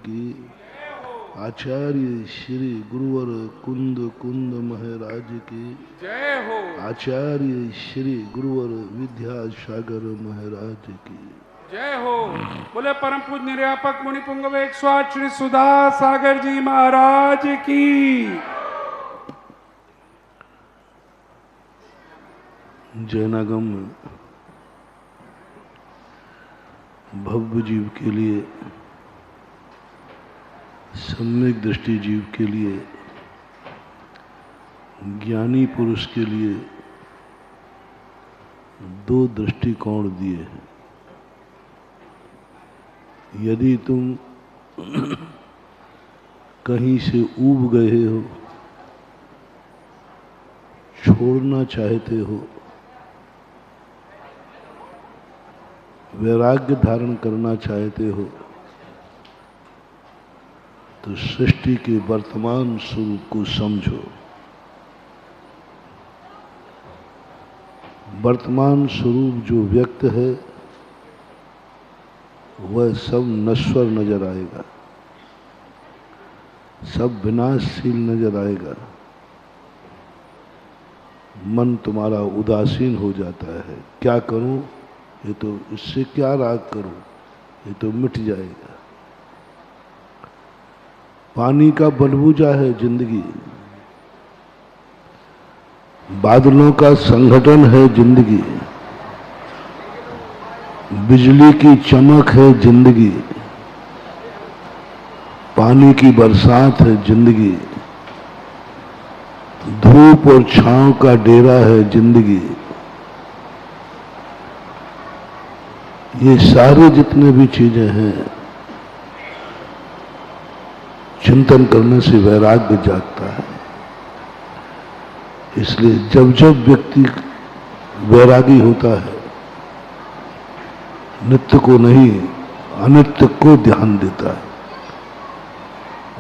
की। आचार्य श्री गुरुवर कुंद कुंद महाराज की जय हो। आचार्य श्री गुरुवर विद्यासागर महाराज की जय हो। बोले परम पूज्य निर्यापक मुनि पुंगव 108 श्री सुधा सागर जी महाराज की। जैनागम में भव्य जीव के लिए, सम्यक दृष्टि जीव के लिए, ज्ञानी पुरुष के लिए दो दृष्टिकोण दिए हैं। यदि तुम कहीं से ऊब गए हो, छोड़ना चाहते हो, वैराग्य धारण करना चाहते हो, तो सृष्टि के वर्तमान स्वरूप को समझो। वर्तमान स्वरूप जो व्यक्त है वह सब नश्वर नजर आएगा, सब विनाशशील नजर आएगा। मन तुम्हारा उदासीन हो जाता है। क्या करूं, ये तो इससे क्या राग करूं, ये तो मिट जाएगा। पानी का बलबूजा है जिंदगी, बादलों का संगठन है जिंदगी, बिजली की चमक है जिंदगी, पानी की बरसात है जिंदगी, धूप और छांव का डेरा है जिंदगी। ये सारे जितने भी चीजें हैं, चिंतन करने से वैराग्य जागता है। इसलिए जब जब व्यक्ति वैरागी होता है, नित्य को नहीं अनित्य को ध्यान देता है।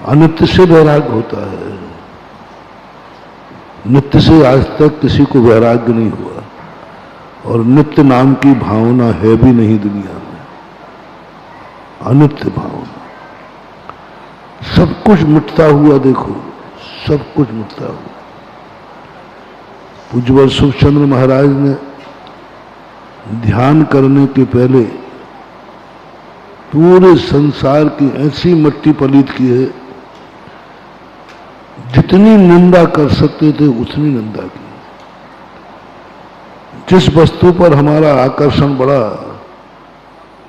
अनित्य से वैराग्य होता है, नित्य से आज तक किसी को वैराग्य नहीं हुआ, और नित्य नाम की भावना है भी नहीं दुनिया में। अनित्य भावना, सब कुछ मिटता हुआ देखो, सब कुछ मिटता हुआ। पूज्यवर सुखचंद्र महाराज ने ध्यान करने के पहले पूरे संसार की ऐसी मट्टी पलीत की है, जितनी निंदा कर सकते थे उतनी निंदा की। जिस वस्तु पर हमारा आकर्षण बढ़ा,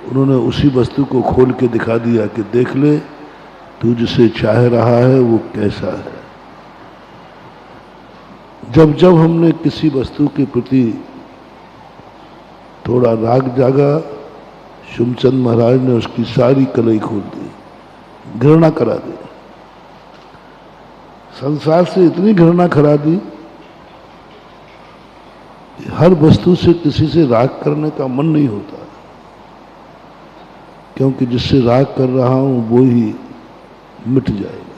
उन्होंने उसी वस्तु को खोल के दिखा दिया कि देख ले, तू जिसे चाह रहा है वो कैसा है। जब जब हमने किसी वस्तु के प्रति थोड़ा राग जागा, शुमचंद महाराज ने उसकी सारी कलई खोल दी, घृणा करा दी। संसार से इतनी घृणा करा दी, हर वस्तु से किसी से राग करने का मन नहीं होता, क्योंकि जिससे राग कर रहा हूं वो ही मिट जाएगा।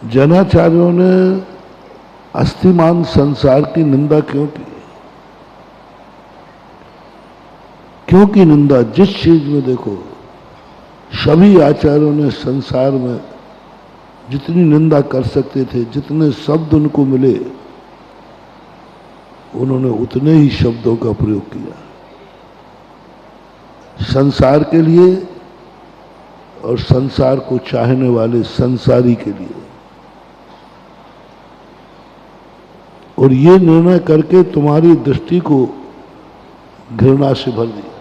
जैनाचार्यों ने अस्थिमान संसार की निंदा क्यों की? क्योंकि निंदा जिस चीज में देखो, सभी आचार्यों ने संसार में जितनी निंदा कर सकते थे, जितने शब्द उनको मिले, उन्होंने उतने ही शब्दों का प्रयोग किया संसार के लिए और संसार को चाहने वाले संसारी के लिए। और ये निर्णय करके तुम्हारी दृष्टि को घृणा से भर दिया।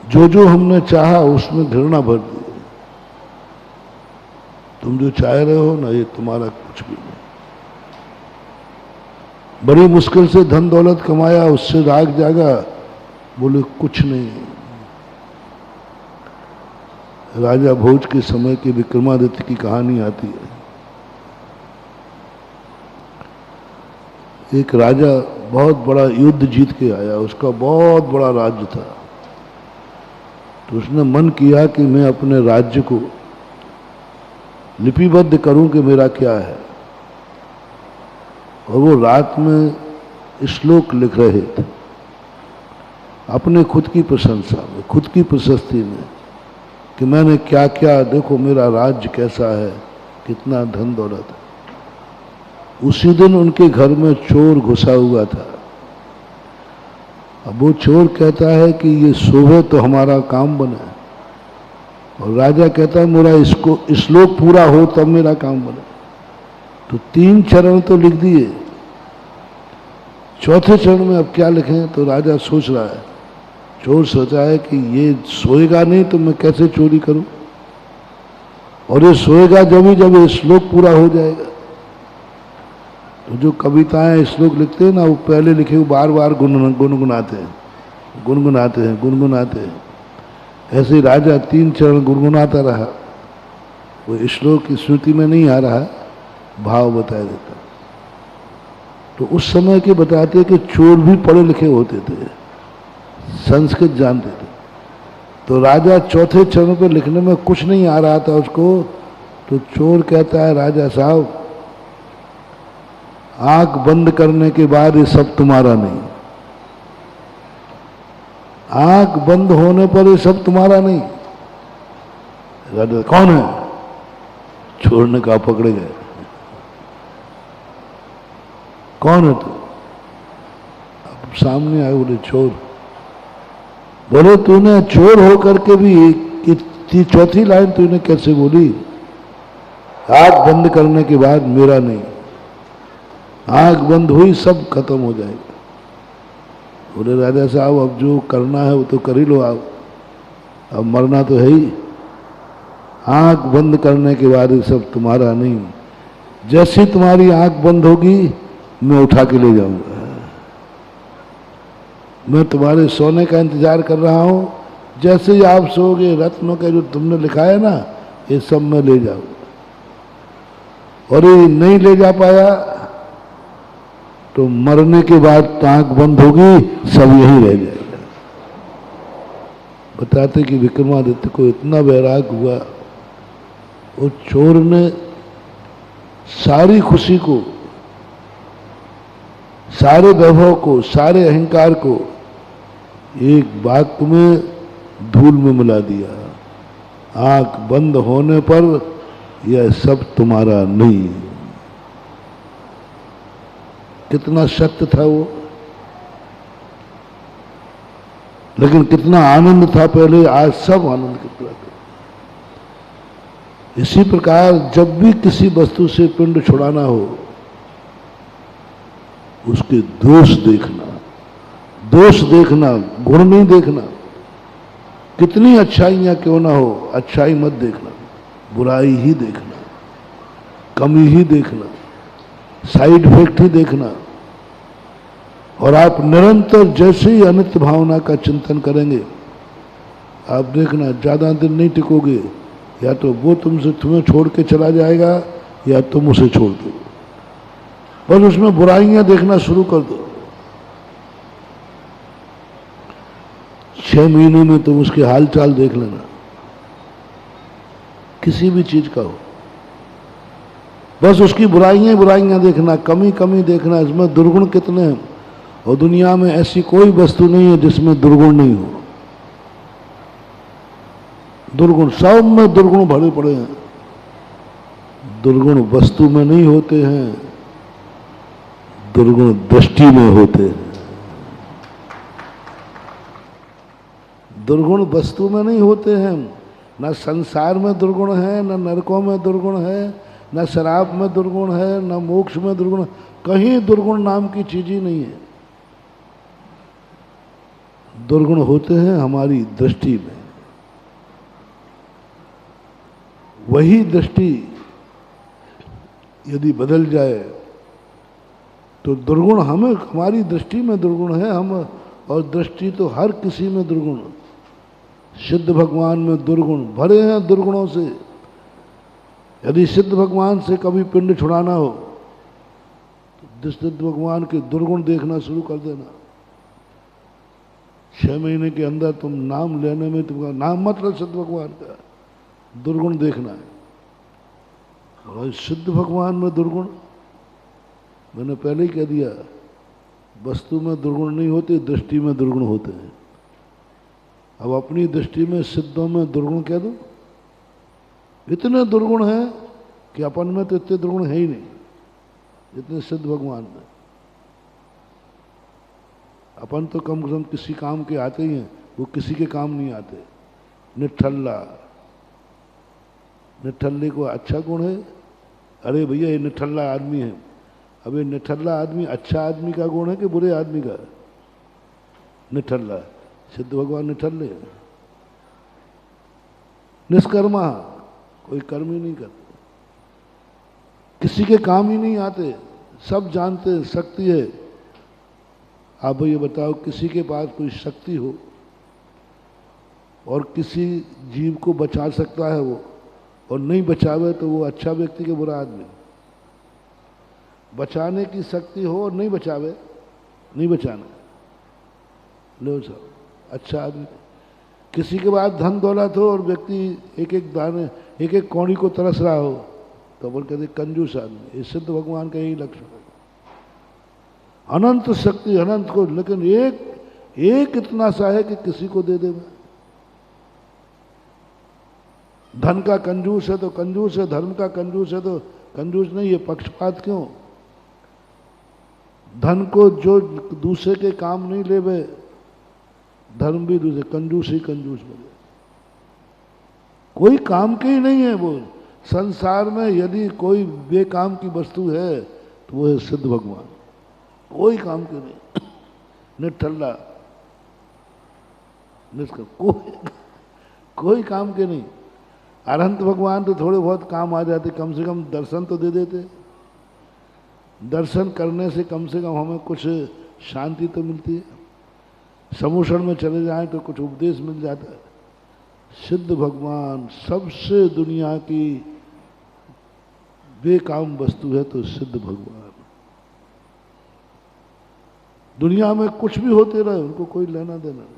जो जो हमने चाहा उसमें घृणा भर दी। तुम जो चाह रहे हो ना, ये तुम्हारा कुछ भी नहीं। बड़ी मुश्किल से धन दौलत कमाया, उससे राग जागा, बोले कुछ नहीं। राजा भोज के समय की विक्रमादित्य की कहानी आती है। एक राजा बहुत बड़ा युद्ध जीत के आया, उसका बहुत बड़ा राज्य था। तो उसने मन किया कि मैं अपने राज्य को लिपिबद्ध करूं कि मेरा क्या है। और वो रात में श्लोक लिख रहे थे। अपने खुद की प्रशंसा में, खुद की प्रशस्ति में कि मैंने क्या क्या, देखो मेरा राज्य कैसा है, कितना धन दौलत है। उसी दिन उनके घर में चोर घुसा हुआ था। अब वो चोर कहता है कि ये शोभे तो हमारा काम बने, और राजा कहता है मेरा इसको श्लोक पूरा हो तब मेरा काम बने। तो 3 चरण तो लिख दिए, चौथे चरण में अब क्या लिखें? तो राजा सोच रहा है, चोर सोचा है कि ये सोएगा नहीं तो मैं कैसे चोरी करूं, और ये सोएगा जब ये श्लोक पूरा हो जाएगा। तो जो कविताएं श्लोक लिखते हैं ना, वो पहले लिखे हुए बार बार गुनगुनाते हैं। ऐसे ही राजा 3 चरण गुनगुनाता रहा। वो श्लोक की स्मृति में नहीं आ रहा, भाव बता देता। तो उस समय के बताते कि चोर भी पढ़े लिखे होते थे, संस्कृत जानते थे। तो राजा चौथे चरण पे लिखने में कुछ नहीं आ रहा था उसको। तो चोर कहता है, राजा साहब आंख बंद करने के बाद ये सब तुम्हारा नहीं, आंख बंद होने पर ये सब तुम्हारा नहीं। राजा कौन है? चोर ने कहा, पकड़े गए। कौन है तू? अब सामने आए, बोले चोर। बोले तूने चोर हो करके भी चौथी लाइन तूने कैसे बोली? आंख बंद करने के बाद मेरा नहीं, आंख बंद हुई सब खत्म हो जाएगा। बोले राजा साहब अब जो करना है वो तो कर ही लो, आप अब मरना तो है ही। आंख बंद करने के बाद ये सब तुम्हारा नहीं, जैसे तुम्हारी आंख बंद होगी मैं उठा के ले जाऊंगा। मैं तुम्हारे सोने का इंतजार कर रहा हूं, जैसे ही आप सोओगे रत्नों का जो तुमने लिखा है ना, ये सब मैं ले जाऊंगा। और ये नहीं ले जा पाया तो मरने के बाद आंख बंद होगी, सब यही रह जाएगा। बताते कि विक्रमादित्य को इतना वैराग हुआ, वो चोर ने सारी खुशी को, सारे वैभव को, सारे अहंकार को एक बात में धूल में मिला दिया। आंख बंद होने पर यह सब तुम्हारा नहीं। कितना सत्य था वो, लेकिन कितना आनंद था पहले, आज सब आनंद कितना था। इसी प्रकार जब भी किसी वस्तु से पिंड छुड़ाना हो, उसके दोष देखना, गुण नहीं देखना। कितनी अच्छाइयां क्यों ना हो, अच्छाई मत देखना, बुराई ही देखना, कमी ही देखना, साइड इफेक्ट ही देखना। और आप निरंतर जैसे ही अनित्य भावना का चिंतन करेंगे, आप देखना ज्यादा दिन नहीं टिकोगे, या तो वो तुम्हें छोड़ के चला जाएगा या तुम उसे छोड़ दो। बस उसमें बुराइयां देखना शुरू कर दो। 6 महीने में तुम उसके हाल चाल देख लेना, किसी भी चीज का हो, बस उसकी बुराइयां देखना, कमी देखना, इसमें दुर्गुण कितने हैं। और दुनिया में ऐसी कोई वस्तु नहीं है जिसमें दुर्गुण नहीं हो। दुर्गुण सब में दुर्गुण भरे पड़े हैं। दुर्गुण वस्तु में नहीं होते हैं, दुर्गुण दृष्टि में होते हैं। दुर्गुण वस्तु में नहीं होते हैं। न संसार में दुर्गुण है, न नरकों में दुर्गुण है, न शराब में दुर्गुण है, न मोक्ष में दुर्गुण। कहीं दुर्गुण नाम की चीज ही नहीं है। दुर्गुण होते हैं हमारी दृष्टि में। वही दृष्टि यदि बदल जाए तो दुर्गुण हमारी दृष्टि में दुर्गुण है हम, और दृष्टि तो हर किसी में दुर्गुण। सिद्ध भगवान में दुर्गुण भरे हैं दुर्गुणों से। यदि सिद्ध भगवान से कभी पिंड छुड़ाना हो तो सिद्ध भगवान के दुर्गुण देखना शुरू कर देना। 6 महीने के अंदर तुम नाम लेने में, तुम्हारा नाम मतलब सिद्ध भगवान का दुर्गुण देखना है। और सिद्ध भगवान में दुर्गुण, मैंने पहले ही कह दिया, वस्तु में दुर्गुण नहीं होते, दृष्टि में दुर्गुण होते हैं। अब अपनी दृष्टि में सिद्धों में दुर्गुण कह दूं? इतने दुर्गुण हैं कि अपन में तो इतने दुर्गुण है ही नहीं जितने सिद्ध भगवान में। अपन तो कम से कम किसी काम के आते ही हैं, वो किसी के काम नहीं आते। निठल्ला, निठल्ले को अच्छा गुण है, अरे भैया ये निठल्ला आदमी है। अब ये निठल्ला आदमी अच्छा आदमी का गुण है कि बुरे आदमी का? निठल्ला, सिद्ध भगवान निठल्ले हैं। निष्कर्मा, कोई कर्म ही नहीं करते, किसी के काम ही नहीं आते, सब जानते, शक्ति है। आप ये बताओ, किसी के पास कोई शक्ति हो और किसी जीव को बचा सकता है वो, और नहीं बचावे तो वो अच्छा व्यक्ति के बुरा आदमी? बचाने की शक्ति हो और नहीं बचावे, नहीं बचाना, लो साहब अच्छा आदमी। किसी के पास धन दौलत हो और व्यक्ति एक एक दाने, एक एक कौड़ी को तरस रहा हो, तो अपन कहते कंजूस आदमी। ये सिद्ध भगवान का यही लक्षण है। अनंत शक्ति, अनंत को, लेकिन एक इतना सा है कि किसी को दे दे। धन का कंजूस है तो कंजूस है, धर्म का कंजूस है तो कंजूस नहीं है। पक्षपात क्यों? धन को जो दूसरे के काम नहीं लेवे, धर्म भी दूसरे, कंजूस ही कंजूस बने। कोई काम के ही नहीं है वो संसार में। यदि कोई बेकाम की वस्तु है तो वो है सिद्ध भगवान। कोई काम के नहीं, निठल्ला, कोई काम के नहीं। अरहंत भगवान तो थोड़े बहुत काम आ जाते, कम से कम दर्शन तो दे देते। दर्शन करने से कम हमें कुछ शांति तो मिलती है। समूषण में चले जाएं तो कुछ उपदेश मिल जाता है। सिद्ध भगवान सबसे दुनिया की बेकाम वस्तु है तो सिद्ध भगवान। दुनिया में कुछ भी होते रहे, उनको कोई लेना देना नहीं।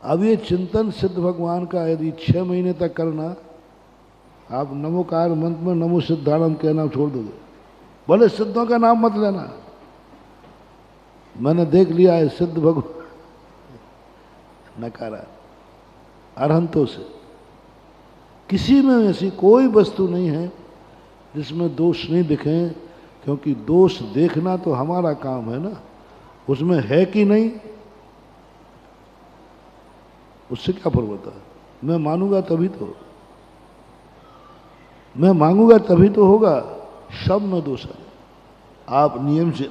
अब ये चिंतन सिद्ध भगवान का यदि 6 महीने तक करना, आप नमोकार मंत्र में नमो सिद्धाणम कहना छोड़ दोगे, बोले सिद्धों का नाम मत लेना। मैंने देख लिया है सिद्ध भगवान नकारा। अरहंतों से किसी में ऐसी कोई वस्तु नहीं है जिसमें दोष नहीं दिखे, क्योंकि दोष देखना तो हमारा काम है ना। उसमें है कि नहीं, उससे क्या फर्क होता है? मैं मानूंगा तभी तो, मैं मांगूंगा तभी तो होगा। सब में दोष है। आप नियम से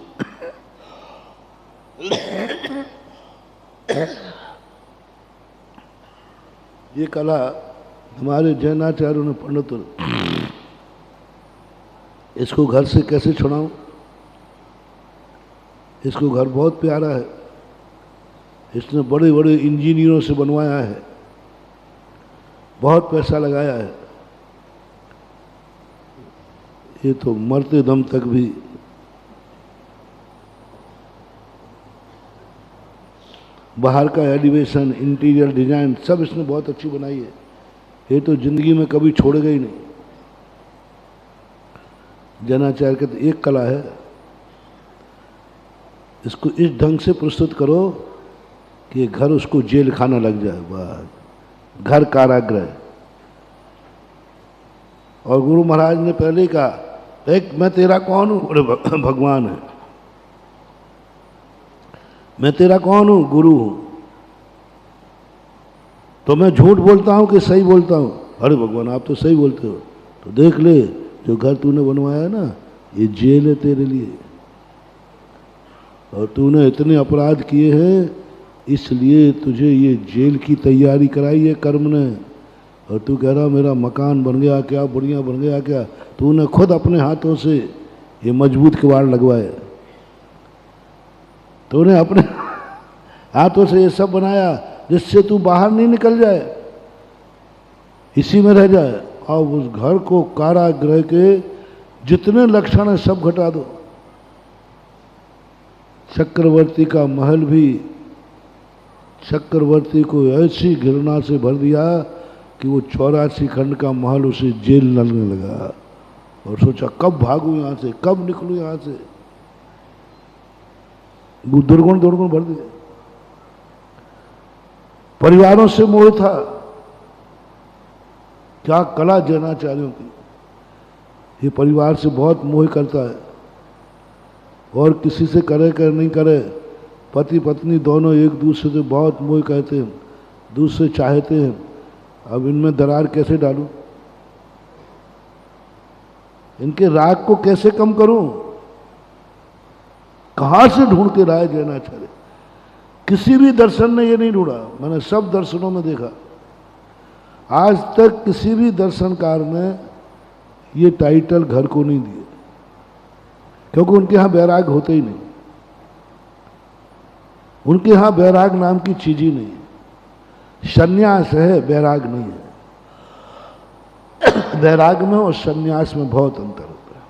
ये कला हमारे जैनाचार्यों ने, पंडितों ने, इसको घर से कैसे छुड़ाऊं? इसको घर बहुत प्यारा है, इसने बड़े बड़े इंजीनियरों से बनवाया है, बहुत पैसा लगाया है। ये तो मरते दम तक भी बाहर का एलिवेशन, इंटीरियर डिजाइन सब इसने बहुत अच्छी बनाई है। ये तो जिंदगी में कभी छोड़ेगा ही नहीं। जैनाचार्य के तो एक कला है, इसको इस ढंग से प्रस्तुत करो कि घर उसको जेल खाना लग जाए, बस घर कारागृह। और गुरु महाराज ने पहले ही कहा, एक मैं तेरा कौन हूं? बोले भगवान है। मैं तेरा कौन हूं? गुरु हूं। तो मैं झूठ बोलता हूं कि सही बोलता हूं? अरे भगवान आप तो सही बोलते हो। तो देख ले, जो घर तूने बनवाया है ना, ये जेल है तेरे लिए। और तूने इतने अपराध किए हैं, इसलिए तुझे ये जेल की तैयारी कराई है कर्म ने। और तू कह रहा मेरा मकान बन गया क्या, बढ़िया बन गया क्या? तूने खुद अपने हाथों से ये मजबूत किवाड़ लगवाए, तूने अपने हाथों से ये सब बनाया जिससे तू बाहर नहीं निकल जाए, इसी में रह जाए। अब उस घर को कारागृह के जितने लक्षण है सब घटा दो। चक्रवर्ती का महल भी चक्रवर्ती को ऐसी घृणा से भर दिया कि वो 84 खंड का महल उसे जेल लगने लगा। और सोचा कब भागूं यहां से, कब निकलूं यहां से। दुर्गुण भर दिए। परिवारों से मोह था। क्या कला जैनाचार्यों की, ये परिवार से बहुत मोह करता है और किसी से करे कर नहीं करे, पति पत्नी दोनों एक दूसरे से बहुत मोह कहते हैं, दूसरे चाहते हैं। अब इनमें दरार कैसे डालूं, इनके राग को कैसे कम करूं, कहां से ढूंढ के लाए जैनाचार्य? किसी भी दर्शन ने ये नहीं ढूंढा, मैंने सब दर्शनों में देखा, आज तक किसी भी दर्शनकार ने ये टाइटल घर को नहीं दिए, क्योंकि उनके यहां बैराग होते ही नहीं, उनके यहां बैराग नाम की चीज ही नहीं है। सन्यास है, बैराग नहीं है। बैराग में और सन्यास में बहुत अंतर होता है।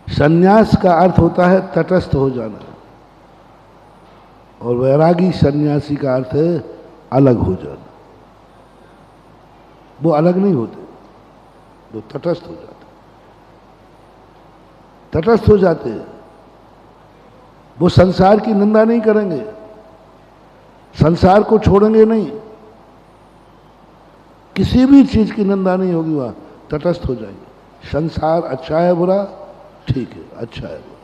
सन्यास का अर्थ होता है तटस्थ हो जाना, और वैरागी सन्यासी का अर्थ है अलग हो जाना। वो अलग नहीं होते, वो तटस्थ हो जाते, तटस्थ हो जाते हैं। वो संसार की निंदा नहीं करेंगे, संसार को छोड़ेंगे नहीं, किसी भी चीज की निंदा नहीं होगी, वहां तटस्थ हो जाएंगे। संसार अच्छा है बुरा, ठीक है, अच्छा है बुरा।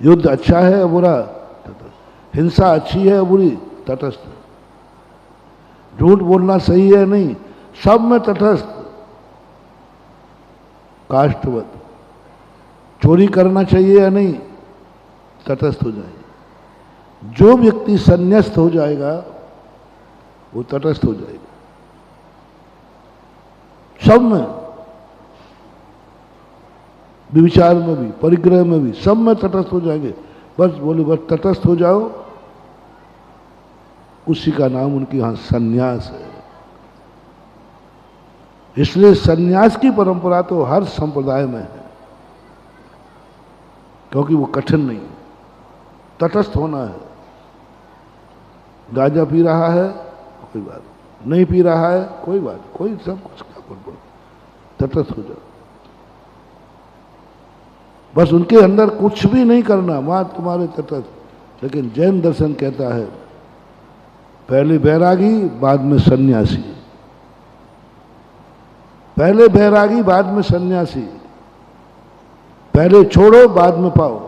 युद्ध अच्छा है या बुरा, तटस्थ। हिंसा अच्छी है या बुरी, तटस्थ। झूठ बोलना सही है नहीं, सब में तटस्थ। काष्ठवत, चोरी करना चाहिए या नहीं, तटस्थ हो जाएगा। जो व्यक्ति संन्यास्त हो जाएगा वो तटस्थ हो जाएगा, सब में, विचार में भी, परिग्रह में भी, सब में तटस्थ हो जाएंगे। बस बोले बस तटस्थ हो जाओ, उसी का नाम उनके यहां सन्यास है। इसलिए सन्यास की परंपरा तो हर संप्रदाय में है, क्योंकि वो कठिन नहीं है, तटस्थ होना है। गांजा पी रहा है कोई बात, नहीं पी रहा है कोई बात, कोई सब कुछ तटस्थ हो जाओ। बस उनके अंदर कुछ भी नहीं करना, वहां तुम्हारे तटस्थ। लेकिन जैन दर्शन कहता है पहले बैरागी बाद में सन्यासी, पहले बैरागी बाद में सन्यासी, पहले छोड़ो बाद में पाओ।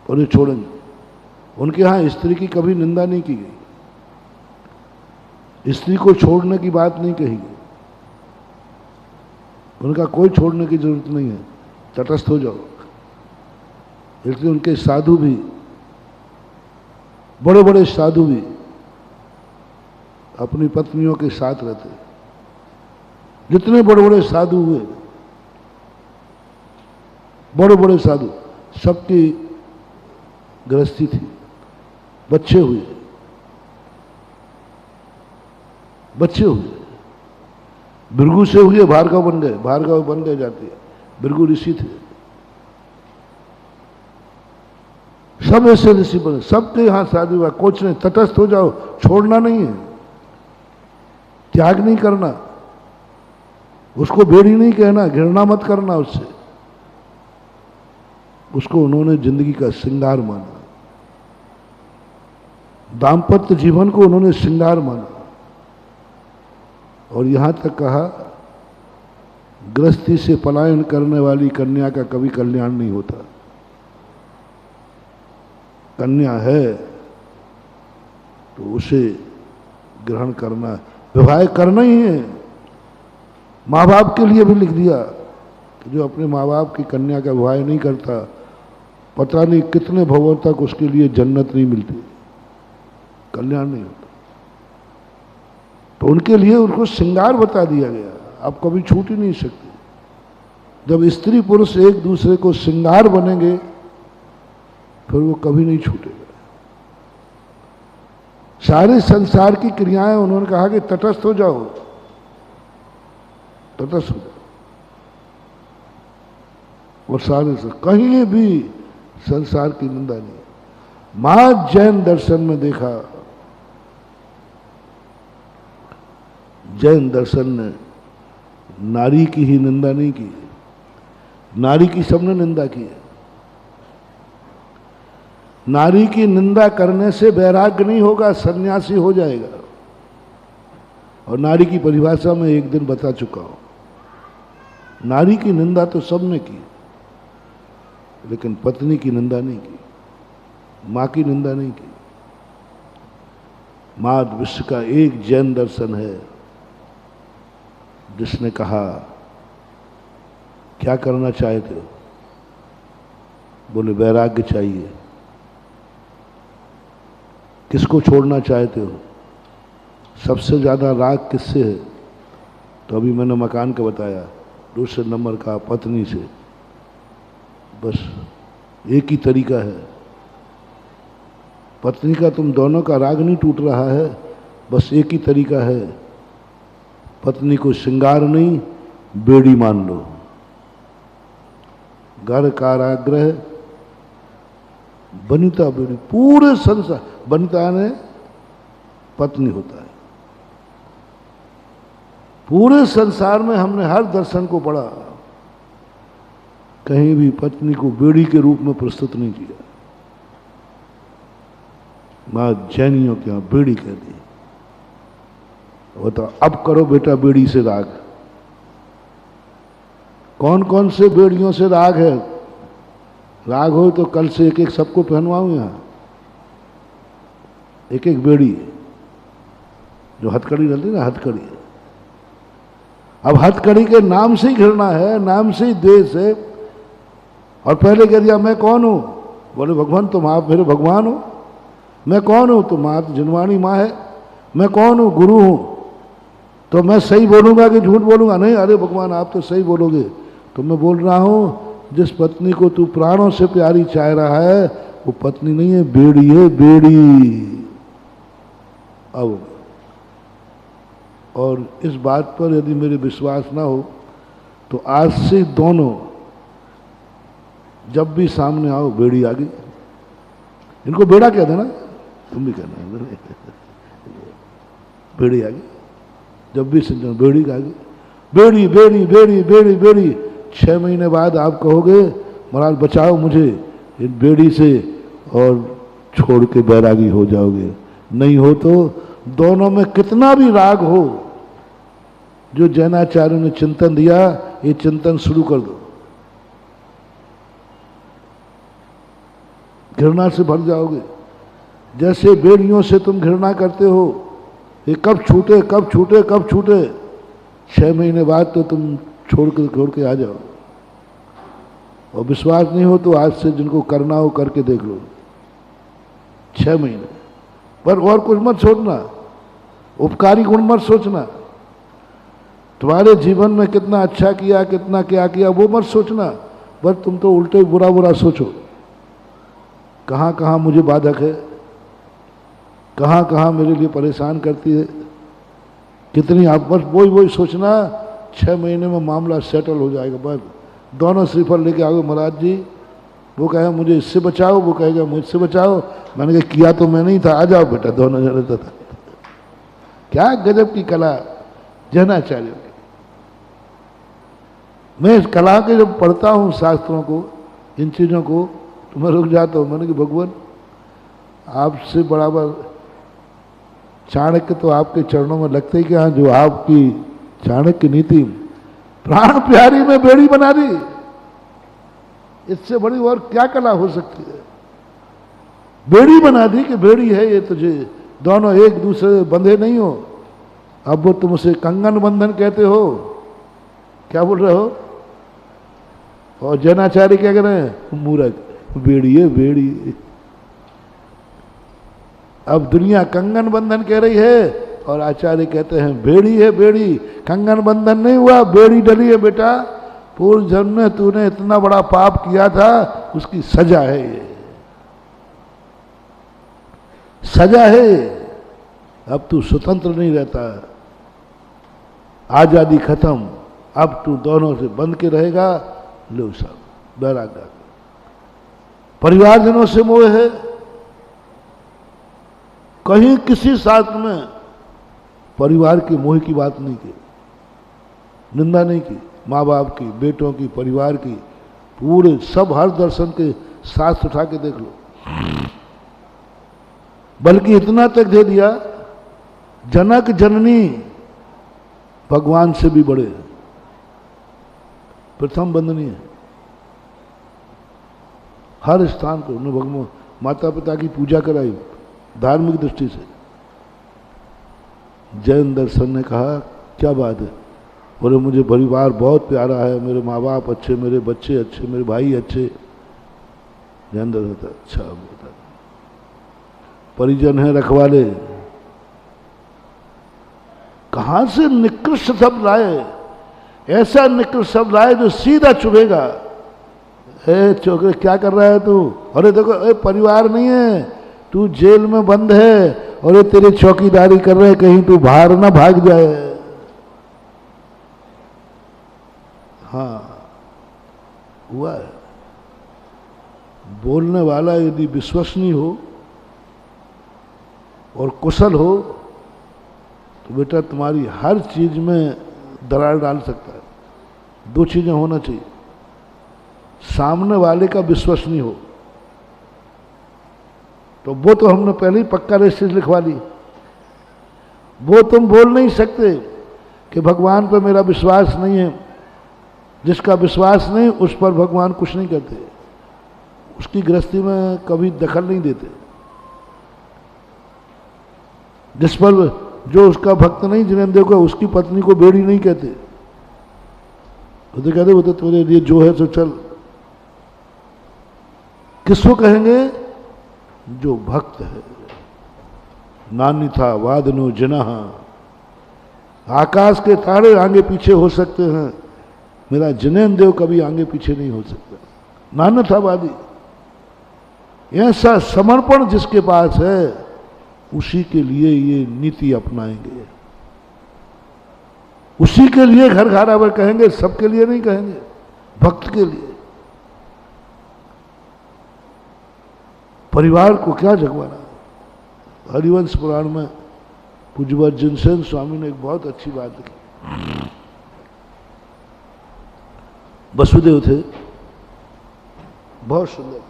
और ये छोड़ेंगे। उनके यहां स्त्री की कभी निंदा नहीं की गई, स्त्री को छोड़ने की बात नहीं कही गई, उनका कोई छोड़ने की जरूरत नहीं है, तटस्थ हो जाओ। इसलिए उनके साधु भी, बड़े बड़े साधु भी अपनी पत्नियों के साथ रहते। जितने बड़े बड़े साधु हुए, बड़े बड़े साधु, सबकी गृहस्थी थी, बच्चे हुए, बच्चे हुए। भृगु से हुए भार्गव बन गए, भार्गव बन गए जाती है, भृगु ऋषि थे। सब ऐसे ऋषि बने, सबके यहां शादी हुआ। कुछ नहीं, तटस्थ हो जाओ, छोड़ना नहीं है, त्याग नहीं करना, उसको बेड़ी नहीं कहना, घृणा मत करना उससे। उसको उन्होंने जिंदगी का श्रृंगार माना, दाम्पत्य जीवन को उन्होंने श्रृंगार माना। और यहां तक कहा, गृहस्थी से पलायन करने वाली कन्या का कभी कल्याण नहीं होता। कन्या है तो उसे ग्रहण करना, विवाह करना ही है। माँ बाप के लिए भी लिख दिया कि जो अपने माँ बाप की कन्या का विवाह नहीं करता, पता नहीं कितने भवों तक उसके लिए जन्नत नहीं मिलती, कल्याण नहीं होता। तो उनके लिए उनको श्रृंगार बता दिया गया, आप कभी छूट ही नहीं सकते। जब स्त्री पुरुष एक दूसरे को श्रृंगार बनेंगे फिर वो कभी नहीं छूटेगा। सारे संसार की क्रियाएं उन्होंने कहा कि तटस्थ हो जाओ, तटस्थ हो जाओ। और सारे से कहीं भी संसार की निंदा नहीं। मां जैन दर्शन में देखा, जैन दर्शन ने नारी की ही निंदा नहीं की, नारी की सबने निंदा की है। नारी की निंदा करने से वैराग्य नहीं होगा, सन्यासी हो जाएगा। और नारी की परिभाषा में एक दिन बता चुका हूं। नारी की निंदा तो सबने की, लेकिन पत्नी की निंदा नहीं की, मां की निंदा नहीं की। मां विश्व का एक जैन दर्शन है जिसने कहा, क्या करना चाहते हो? बोले वैराग्य चाहिए। किसको छोड़ना चाहते हो? सबसे ज्यादा राग किससे है? तो अभी मैंने मकान का बताया, दूसरे नंबर का पत्नी से। बस एक ही तरीका है। पत्नी का तुम दोनों का राग नहीं टूट रहा है, बस एक ही तरीका है, पत्नी को श्रृंगार नहीं बेड़ी मान लो। घर कारागृह बनिता बेड़ी, पूरे संसार, बनिता ने पत्नी होता है। पूरे संसार में हमने हर दर्शन को पढ़ा, कहीं भी पत्नी को बेड़ी के रूप में प्रस्तुत नहीं किया। मां जैनियों के यहां बेड़ी कह दी। बताओ, अब करो बेटा बेड़ी से राग। कौन कौन से बेड़ियों से राग है? राग हो तो कल से एक एक सबको पहनवाऊं यहां, एक एक बेड़ी, जो हथकड़ी रहती है ना, हथकड़ी। अब हथकड़ी के नाम से ही घृणा है, नाम से ही द्वेष है। और पहले कह दिया मैं कौन हूं? बोले भगवान तुम आप मेरे भगवान हो। मैं कौन हूं? तुम आप जिनवाणी मां है। मैं कौन हूं? गुरु हूं। तो मैं सही बोलूंगा कि झूठ बोलूंगा? नहीं, अरे भगवान आप तो सही बोलोगे। तो मैं बोल रहा हूं, जिस पत्नी को तू प्राणों से प्यारी चाह रहा है वो पत्नी नहीं है, बेड़ी है, बेड़ी। अब और इस बात पर यदि मेरे विश्वास ना हो तो आज से दोनों जब भी सामने आओ बेड़ी आ गई। इनको बेड़ा कह देना, तुम भी कहना बेड़ी आ गई। जब भी सुन बेड़ी आ गई, बेड़ी बेड़ी बेड़ी बेड़ी बेड़ी। 6 महीने बाद आप कहोगे महाराज बचाओ मुझे इन बेड़ी से, और छोड़ के बैरागी हो जाओगे। नहीं हो तो दोनों में कितना भी राग हो, जो जैनाचार्य ने चिंतन दिया, ये चिंतन शुरू कर दो। घृणा से भर जाओगे। जैसे बेड़ियों से तुम घृणा करते हो, ये कब छूटे कब छूटे कब छूटे। 6 महीने बाद तो तुम छोड़ के आ जाओ। और विश्वास नहीं हो तो आज से जिनको करना हो करके देख लो। 6 महीने पर और कुछ मत सोचना, उपकारी गुण मत सोचना। तुम्हारे जीवन में कितना अच्छा किया, कितना क्या किया वो मत सोचना, बस तुम तो उल्टे बुरा बुरा सोचो। कहाँ कहाँ मुझे बाधक है, कहाँ कहाँ मेरे लिए परेशान करती है, कितनी आप, बस वही सोचना। 6 महीने में मामला सेटल हो जाएगा। बस दोनों श्रीफल लेके आओगे महाराज जी। वो कहेगा मुझे इससे बचाओ, वो कहेगा मुझसे बचाओ। मैंने कहा किया तो मैं नहीं था, आ जाओ बेटा दोनों जने। तो क्या गजब की कला जैनाचार्यों की। मैं इस कला के जब पढ़ता हूँ शास्त्रों को, इन चीज़ों को, तो मैं रुक जाता हूँ। मैंने कहा भगवान आपसे बराबर चाणक्य तो आपके चरणों में लगते ही क्या, जो आपकी चाणक्य नीति प्राण प्यारी में बेड़ी बना दी। इससे बड़ी और क्या कला हो सकती है? बेड़ी बना दी कि बेड़ी है ये तुझे, दोनों एक दूसरे बंधे नहीं हो। अब वो तुम उसे कंगन बंधन कहते हो, क्या बोल रहे हो? और जैनाचार्य क्या कह रहे हैं? मूर्ख, बेड़ी है बेड़ी। अब दुनिया कंगन बंधन कह रही है और आचार्य कहते हैं बेड़ी है बेड़ी। कंगन बंधन नहीं हुआ, बेड़ी डली है बेटा। पूर्व जन्म में तूने इतना बड़ा पाप किया था, उसकी सजा है ये, सजा है। अब तू स्वतंत्र नहीं रहता, आजादी खत्म। अब तू दोनों से बंध के रहेगा। लो साहब बैरागा। परिवारजनों से मोह है। कहीं किसी शास्त्र में परिवार के मोह की बात नहीं की, निंदा नहीं की। माँ बाप की, बेटों की, परिवार की, पूरे सब हर दर्शन के शास्त्र उठा के देख लो। बल्कि इतना तक दे दिया, जनक जननी भगवान से भी बड़े, प्रथम वंदनीय। हर स्थान को उन्होंने भगवान माता पिता की पूजा कराई धार्मिक दृष्टि से। जैन दर्शन ने कहा क्या बात है, बोले मुझे परिवार बहुत प्यारा है, मेरे माँ बाप अच्छे, मेरे बच्चे अच्छे, मेरे भाई अच्छे। जैन दर्शन था अच्छा बता, परिजन है रखवाले। कहां से निकृष्ट शब्द लाए, ऐसा निकृष्ट शब्द लाए जो सीधा चुभेगा। छोकरे क्या कर रहा है तू, अरे देखो परिवार नहीं है, तू जेल में बंद है और ये तेरी चौकीदारी कर रहे, कहीं तू बाहर ना भाग जाए। हाँ हुआ है। बोलने वाला यदि विश्वसनीय हो और कुशल हो तो बेटा तुम्हारी हर चीज में दरार डाल सकता है। दो चीजें होना चाहिए, सामने वाले का विश्वसनीय हो, तो वो तो हमने पहले ही पक्का रजिस्ट्री लिखवा ली। वो तुम बोल नहीं सकते कि भगवान पर मेरा विश्वास नहीं है। जिसका विश्वास नहीं उस पर भगवान कुछ नहीं करते, उसकी गृहस्थी में कभी दखल नहीं देते। जिस पर जो उसका भक्त नहीं जिनेंद्र देव का, उसकी पत्नी को बेड़ी नहीं कहते। वो तो कहते वो तो तेरे लिए जो है तो चल। किसको कहेंगे? जो भक्त है। नानी था वादनो जिना, आकाश के तारे आगे पीछे हो सकते हैं, मेरा जिनेंद्र देव कभी आगे पीछे नहीं हो सकता। नान्यथावादी, ऐसा समर्पण जिसके पास है उसी के लिए ये नीति अपनाएंगे, उसी के लिए घर घरावर कहेंगे, सबके लिए नहीं कहेंगे, भक्त के लिए। परिवार को क्या जगवाना। हरिवंश पुराण में पूज्यवर जिनसेन स्वामी ने एक बहुत अच्छी बात लिखी। वसुदेव थे, बहुत सुंदर,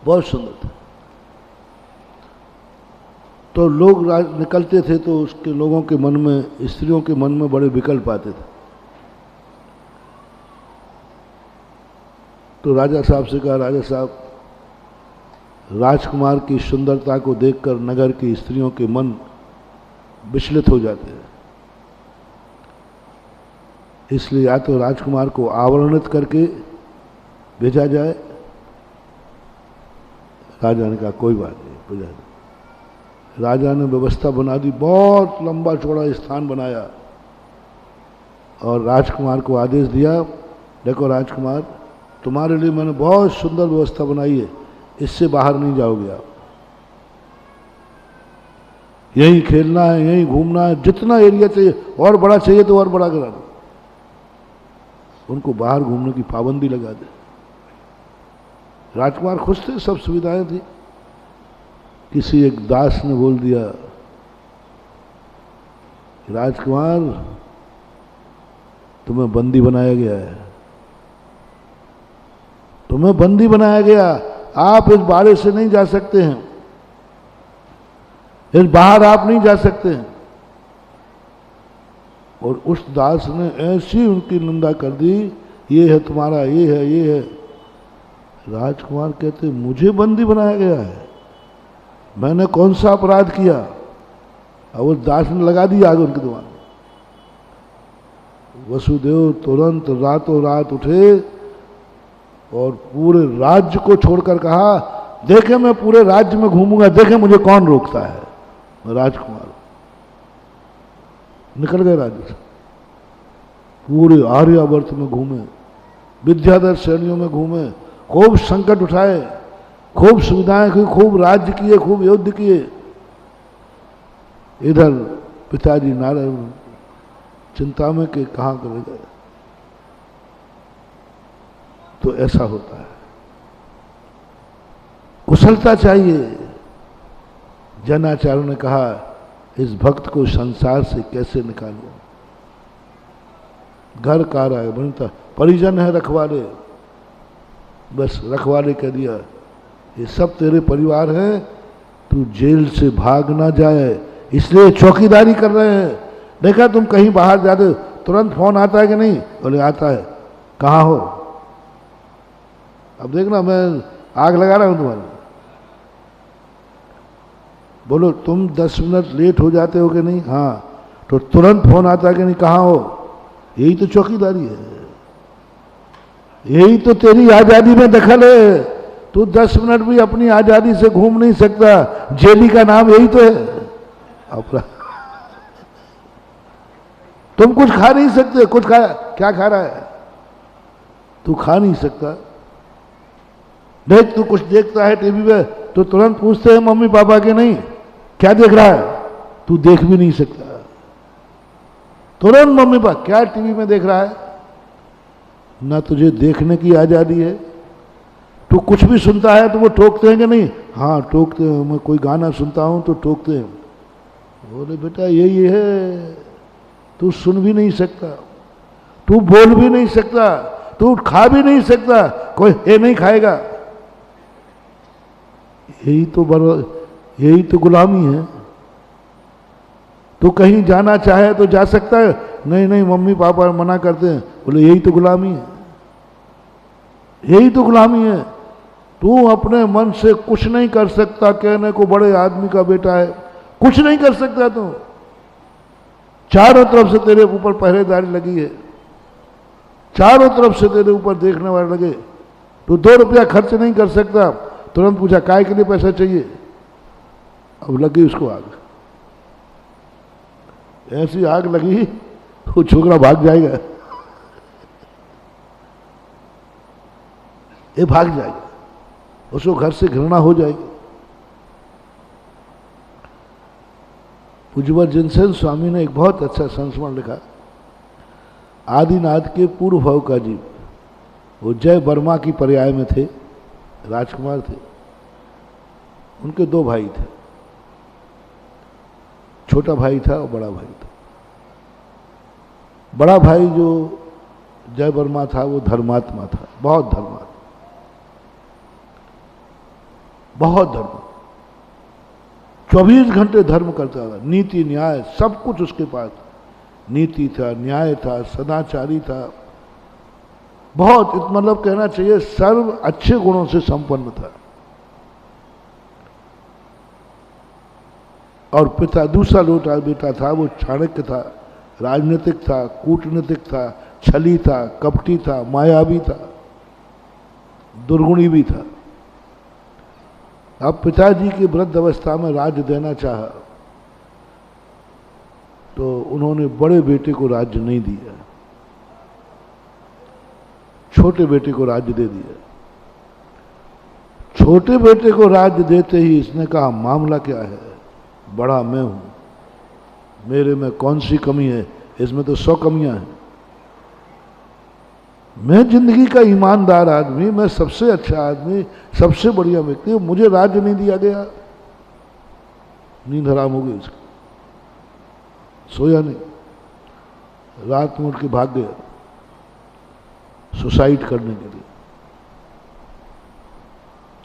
बहुत सुंदर था। तो लोग निकलते थे तो उसके लोगों के मन में, स्त्रियों के मन में बड़े विकल्प आते थे। तो राजा साहब से कहा, राजा साहब राजकुमार की सुंदरता को देखकर नगर की स्त्रियों के मन विचलित हो जाते हैं, इसलिए या तो राजकुमार को आवरणित करके भेजा जाए। राजा ने कहा कोई बात नहीं, भेजा जाए। राजा ने व्यवस्था बना दी, बहुत लंबा चौड़ा स्थान बनाया और राजकुमार को आदेश दिया, देखो राजकुमार तुम्हारे लिए मैंने बहुत सुंदर व्यवस्था बनाई है, इससे बाहर नहीं जाओगे आप, यहीं खेलना है, यहीं घूमना है, जितना एरिया चाहिए, और बड़ा चाहिए तो और बड़ा करा दो। उनको बाहर घूमने की पाबंदी लगा दे। राजकुमार खुश थे, सब सुविधाएं थी। किसी एक दास ने बोल दिया, राजकुमार तुम्हें बंदी बनाया गया है, तुम्हें बंदी बनाया गया, आप इस बाड़े से नहीं जा सकते हैं, इस बाहर आप नहीं जा सकते हैं। और उस दास ने ऐसी उनकी निंदा कर दी, ये है तुम्हारा, ये है, ये है। राजकुमार कहते मुझे बंदी बनाया गया है, मैंने कौन सा अपराध किया? और उस दास ने लगा दिया आगे उनके दिमाग में। वसुदेव तुरंत रातों रात उठे और पूरे राज्य को छोड़कर कहा, देखे मैं पूरे राज्य में घूमूंगा, देखे मुझे कौन रोकता है। राजकुमार निकल गए राज्य से, पूरे आर्यावर्त में घूमे, विद्याधर श्रेणियों में घूमे, खूब संकट उठाए, खूब सुविधाएं की, खूब राज्य किए, खूब युद्ध किए। इधर पिताजी नारायण चिंता में कि कहाँ करेगा। तो ऐसा होता है, कुशलता चाहिए। जनाचार्य ने कहा इस भक्त को संसार से कैसे निकालूं, घर कार है बनता, परिजन है रखवाले, बस रखवाले कह दिया, ये सब तेरे परिवार हैं, तू जेल से भाग ना जाए इसलिए चौकीदारी कर रहे हैं। देखा तुम कहीं बाहर जाते हो तुरंत फोन आता है कि नहीं? बोले आता है। कहाँ हो? अब देखना मैं आग लगा रहा हूं तुम्हारे। बोलो तुम 10 मिनट लेट हो जाते हो कि नहीं? हाँ, तो तुरंत फोन आता है कि नहीं? कहाँ हो? यही तो चौकीदारी है, यही तो तेरी आजादी में दखल है। तू 10 मिनट भी अपनी आजादी से घूम नहीं सकता, जेली का नाम यही तो है अपना। तुम कुछ खा नहीं सकते, कुछ खा, क्या खा रहा है? तू खा नहीं सकता। देख तू कुछ देखता है टीवी में तो तुरंत पूछते हैं मम्मी पापा के नहीं क्या देख रहा है? तू देख भी नहीं सकता, तुरंत मम्मी पापा क्या टीवी में देख रहा है? ना तुझे देखने की आजादी है। तू कुछ भी सुनता है तो वो टोकते हैं कि नहीं? हाँ टोकते हैं, मैं कोई गाना सुनता हूं तो टोकते हैं। बोले बेटा यही है, तू सुन भी नहीं सकता, तू बोल भी नहीं सकता, तू खा भी नहीं सकता, कोई ये नहीं खाएगा। यही तो गुलामी है। तू कहीं जाना चाहे तो जा सकता है, नहीं नहीं मम्मी पापा मना करते हैं। बोले यही तो गुलामी है, यही तो गुलामी है। तू अपने मन से कुछ नहीं कर सकता, कहने को बड़े आदमी का बेटा है, कुछ नहीं कर सकता। तू चारों तरफ से तेरे ऊपर पहरेदारी लगी है, चारों तरफ से तेरे ऊपर देखने वाले लगे। तू 2 रुपया खर्च नहीं कर सकता। तुरंत पूछा काय के लिए पैसा चाहिए? अब लगी उसको आग, ऐसी आग लगी वो छोकरा भाग जाएगा, ये भाग जाएगा, उसको घर से घृणा हो जाएगी। पूज्यवर जिनसेन स्वामी ने एक बहुत अच्छा संस्मरण लिखा, आदिनाथ के पूर्व भाव का जीव, वो जय वर्मा की पर्याय में थे, राजकुमार थे। उनके 2 भाई थे, छोटा भाई था और बड़ा भाई था। बड़ा भाई जो जय वर्मा था वो धर्मात्मा था, बहुत धर्मात्मा, बहुत धर्म, 24 घंटे धर्म करता था, नीति न्याय सब कुछ उसके पास, नीति था, न्याय था, सदाचारी था, बहुत मतलब कहना चाहिए सर्व अच्छे गुणों से संपन्न था। और पिता दूसरा लोटा बेटा था वो चाणक्य था, राजनीतिक था, कूटनीतिक था, छली था, कपटी था, मायावी था, दुर्गुणी भी था। अब पिताजी की वृद्ध अवस्था में राज्य देना चाहा तो उन्होंने बड़े बेटे को राज्य नहीं दिया, छोटे बेटे को राज्य दे दिया। छोटे बेटे को राज्य देते ही इसने कहा मामला क्या है, बड़ा मैं हूं, मेरे में कौन सी कमी है, इसमें तो 100 कमियां हैं। मैं जिंदगी का ईमानदार आदमी, मैं सबसे अच्छा आदमी, सबसे बढ़िया व्यक्ति, मुझे राज्य नहीं दिया गया। नींद हराम हो गई उसकी, सोया नहीं, रात में उठ के भाग गया सुसाइड करने के लिए।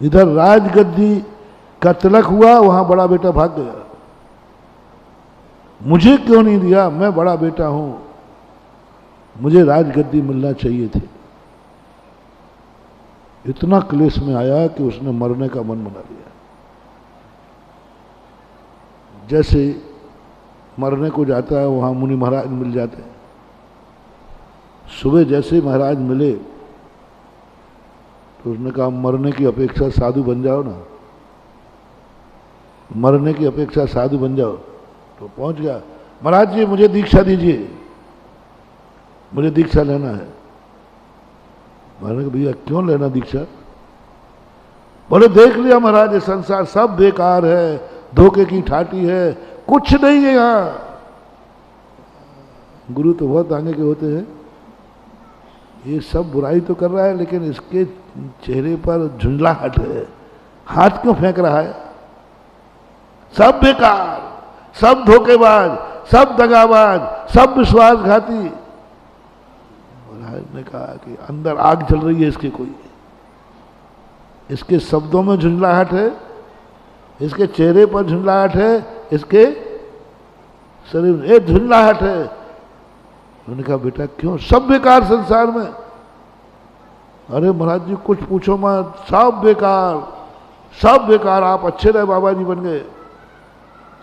इधर राजगद्दी का तिलक हुआ, वहां बड़ा बेटा भाग गया, मुझे क्यों नहीं दिया, मैं बड़ा बेटा हूं, मुझे राजगद्दी मिलना चाहिए थी। इतना क्लेश में आया कि उसने मरने का मन बना लिया। जैसे मरने को जाता है वहां मुनि महाराज मिल जाते हैं। सुबह जैसे महाराज मिले तो उसने कहा मरने की अपेक्षा साधु बन जाओ ना, मरने की अपेक्षा साधु बन जाओ। तो पहुंच गया, महाराज जी मुझे दीक्षा दीजिए, मुझे दीक्षा लेना है। मैंने कहा भैया क्यों लेना दीक्षा? बोले देख लिया महाराज ये संसार सब बेकार है, धोखे की ठाटी है, कुछ नहीं है यहां। गुरु तो बहुत आगे के होते हैं, ये सब बुराई तो कर रहा है लेकिन इसके चेहरे पर झुंझलाहट है, हाथ क्यों फेंक रहा है? सब बेकार, सब धोखेबाज, सब दगाबाज, सब विश्वासघाती। महाराज ने कहा कि अंदर आग जल रही है इसके कोई, इसके शब्दों में झुंझलाहट है, इसके चेहरे पर झुंझलाहट है, इसके शरीर में एक झुंझलाहट है। उन्होंने कहा बेटा क्यों? सब बेकार संसार में। अरे महाराज जी कुछ पूछो मत, सब बेकार, सब बेकार। आप अच्छे रहे बाबा जी बन गए,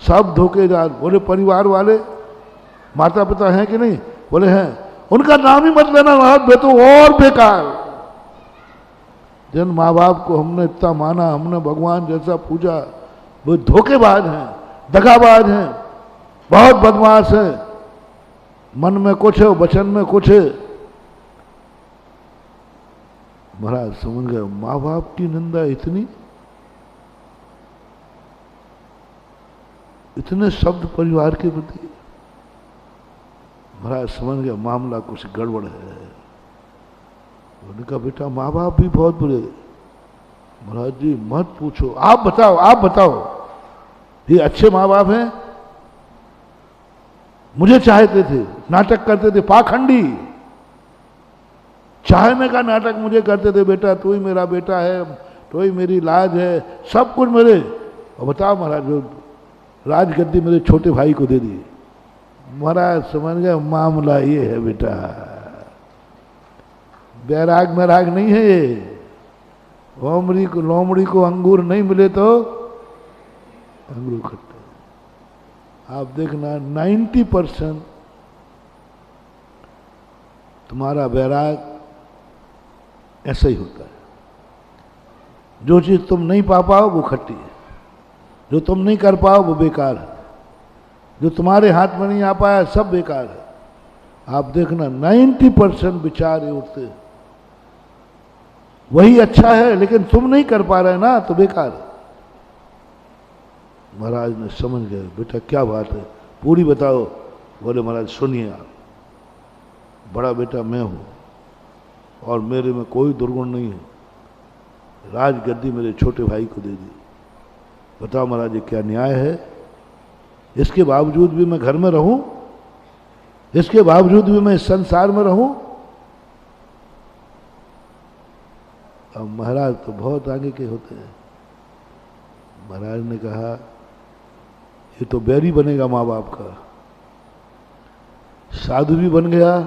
सब धोखेदार। बोले परिवार वाले माता पिता हैं कि नहीं? बोले हैं। उनका नाम ही मत लेना महाराज, वे तो और बेकार। जिन माँ बाप को हमने इतना माना, हमने भगवान जैसा पूजा, वो धोखेबाज हैं, दगाबाज हैं, बहुत बदमाश हैं। मन में कुछ है, वचन में कुछ है। महाराज समझ गए, माँ बाप की निंदा इतनी, इतने शब्द परिवार के प्रति। महाराज समझ गया मामला कुछ गड़बड़ है। उन्होंने कहा बेटा माँ बाप भी बहुत बुरे। महाराज जी मत पूछो, आप बताओ, आप बताओ, ये अच्छे माँ बाप हैं? मुझे चाहते थे, नाटक करते थे, पाखंडी, चाहने का नाटक मुझे करते थे। बेटा तू ही मेरा बेटा है, तू ही मेरी लाज है, सब कुछ मेरे। और बताओ महाराज, जो राजगद्दी मेरे छोटे भाई को दे दी। महाराज समझ गए मामला ये है बेटा, बैराग मैराग नहीं है ये। लोमड़ी को अंगूर नहीं मिले तो अंगूर खट्टे। आप देखना 90% तुम्हारा बैराग ऐसा ही होता है। जो चीज तुम नहीं पा पाओ वो खट्टी है, जो तुम नहीं कर पाओ वो बेकार है, जो तुम्हारे हाथ में नहीं आ पाया सब बेकार है। आप देखना 90% विचार ये उठते हैं, वही अच्छा है लेकिन तुम नहीं कर पा रहे ना तो बेकार है। महाराज ने समझ गए, बेटा क्या बात है पूरी बताओ। बोले महाराज सुनिए आप, बड़ा बेटा मैं हूं और मेरे में कोई दुर्गुण नहीं है। राजगद्दी मेरे छोटे भाई को दे दी। बताओ महाराज ये क्या न्याय है? इसके बावजूद भी मैं घर में रहूं, इसके बावजूद भी मैं इस संसार में रहूं। अब महाराज तो बहुत आगे के होते हैं। महाराज ने कहा ये तो बैरी बनेगा माँ बाप का, साधु भी बन गया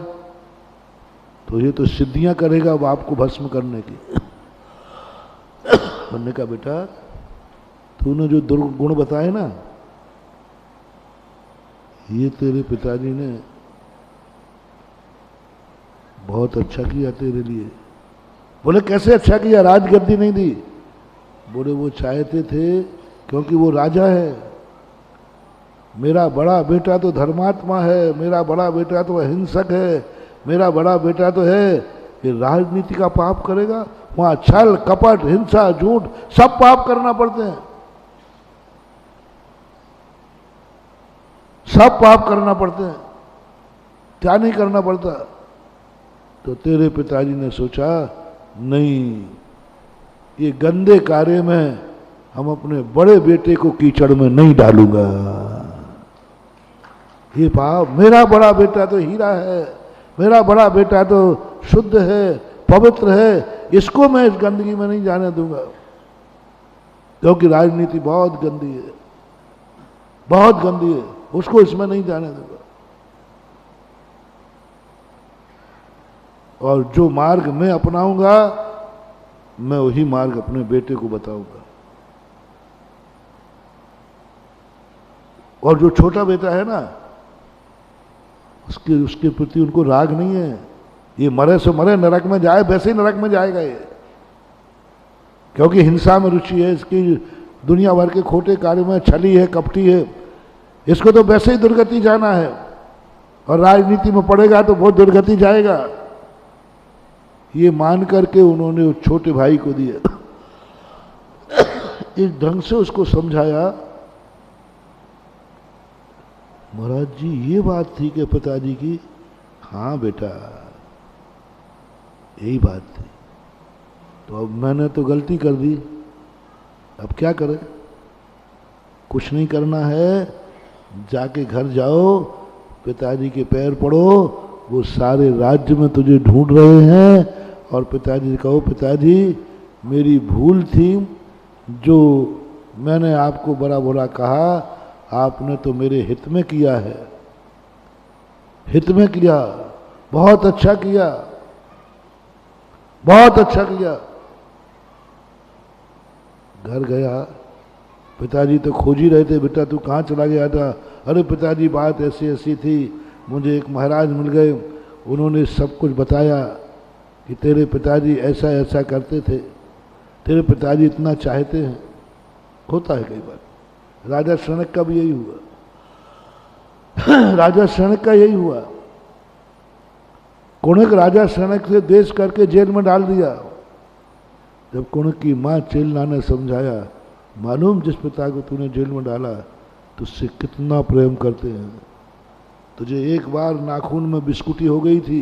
तो ये तो सिद्धियां करेगा बाप को भस्म करने की। उन्होंने कहा बेटा तूने जो दुर्गुण बताए ना, ये तेरे पिताजी ने बहुत अच्छा किया तेरे लिए। बोले कैसे अच्छा किया? राजगद्दी नहीं दी। बोले वो चाहते थे क्योंकि वो राजा है, मेरा बड़ा बेटा तो धर्मात्मा है, मेरा बड़ा बेटा तो अहिंसक है, मेरा बड़ा बेटा तो है ये राजनीति का पाप करेगा। वहां छल कपट हिंसा झूठ सब पाप करना पड़ते हैं, सब पाप करना पड़ते हैं, क्या नहीं करना पड़ता। तो तेरे पिताजी ने सोचा नहीं, ये गंदे कार्य में हम अपने बड़े बेटे को कीचड़ में नहीं डालूंगा। ये पाप, मेरा बड़ा बेटा तो हीरा है, मेरा बड़ा बेटा तो शुद्ध है, पवित्र है, इसको मैं इस गंदगी में नहीं जाने दूंगा। क्योंकि राजनीति बहुत गंदी है, बहुत गंदी है, उसको इसमें नहीं जाने दूंगा। और जो मार्ग मैं अपनाऊंगा मैं वही मार्ग अपने बेटे को बताऊंगा। और जो छोटा बेटा है ना, उसके प्रति उनको राग नहीं है। ये मरे से मरे, नरक में जाए वैसे ही नरक में जाएगा ये, क्योंकि हिंसा में रुचि है इसकी, दुनिया भर के खोटे कार्य में छली है, कपटी है, इसको तो वैसे ही दुर्गति जाना है। और राजनीति में पड़ेगा तो बहुत दुर्गति जाएगा। ये मान करके उन्होंने उस छोटे भाई को दिया। एक ढंग से उसको समझाया। महाराज जी ये बात थी कि पिताजी की? हाँ बेटा यही बात थी। तो अब मैंने तो गलती कर दी, अब क्या करें? कुछ नहीं करना है, जाके घर जाओ, पिताजी के पैर पड़ो, वो सारे राज्य में तुझे ढूंढ रहे हैं। और पिताजी से कहो पिताजी मेरी भूल थी जो मैंने आपको बड़ा बुरा कहा, आपने तो मेरे हित में किया है, हित में किया, बहुत अच्छा किया, बहुत अच्छा किया। घर गया, पिताजी तो खोज ही रहे थे, बेटा तू कहाँ चला गया था? अरे पिताजी बात ऐसी ऐसी थी, मुझे एक महाराज मिल गए, उन्होंने सब कुछ बताया कि तेरे पिताजी ऐसा ऐसा करते थे, तेरे पिताजी इतना चाहते हैं। होता है कई बार। राजा शनक का भी यही हुआ, राजा शनक का यही हुआ। कुणक राजा शनक से देश करके जेल में डाल दिया। जब कुणक की माँ चेलना ने समझाया, मालूम जिस पिता को तूने जेल में डाला तुझसे कितना प्रेम करते हैं, तुझे एक बार नाखून में बिस्कुटी हो गई थी,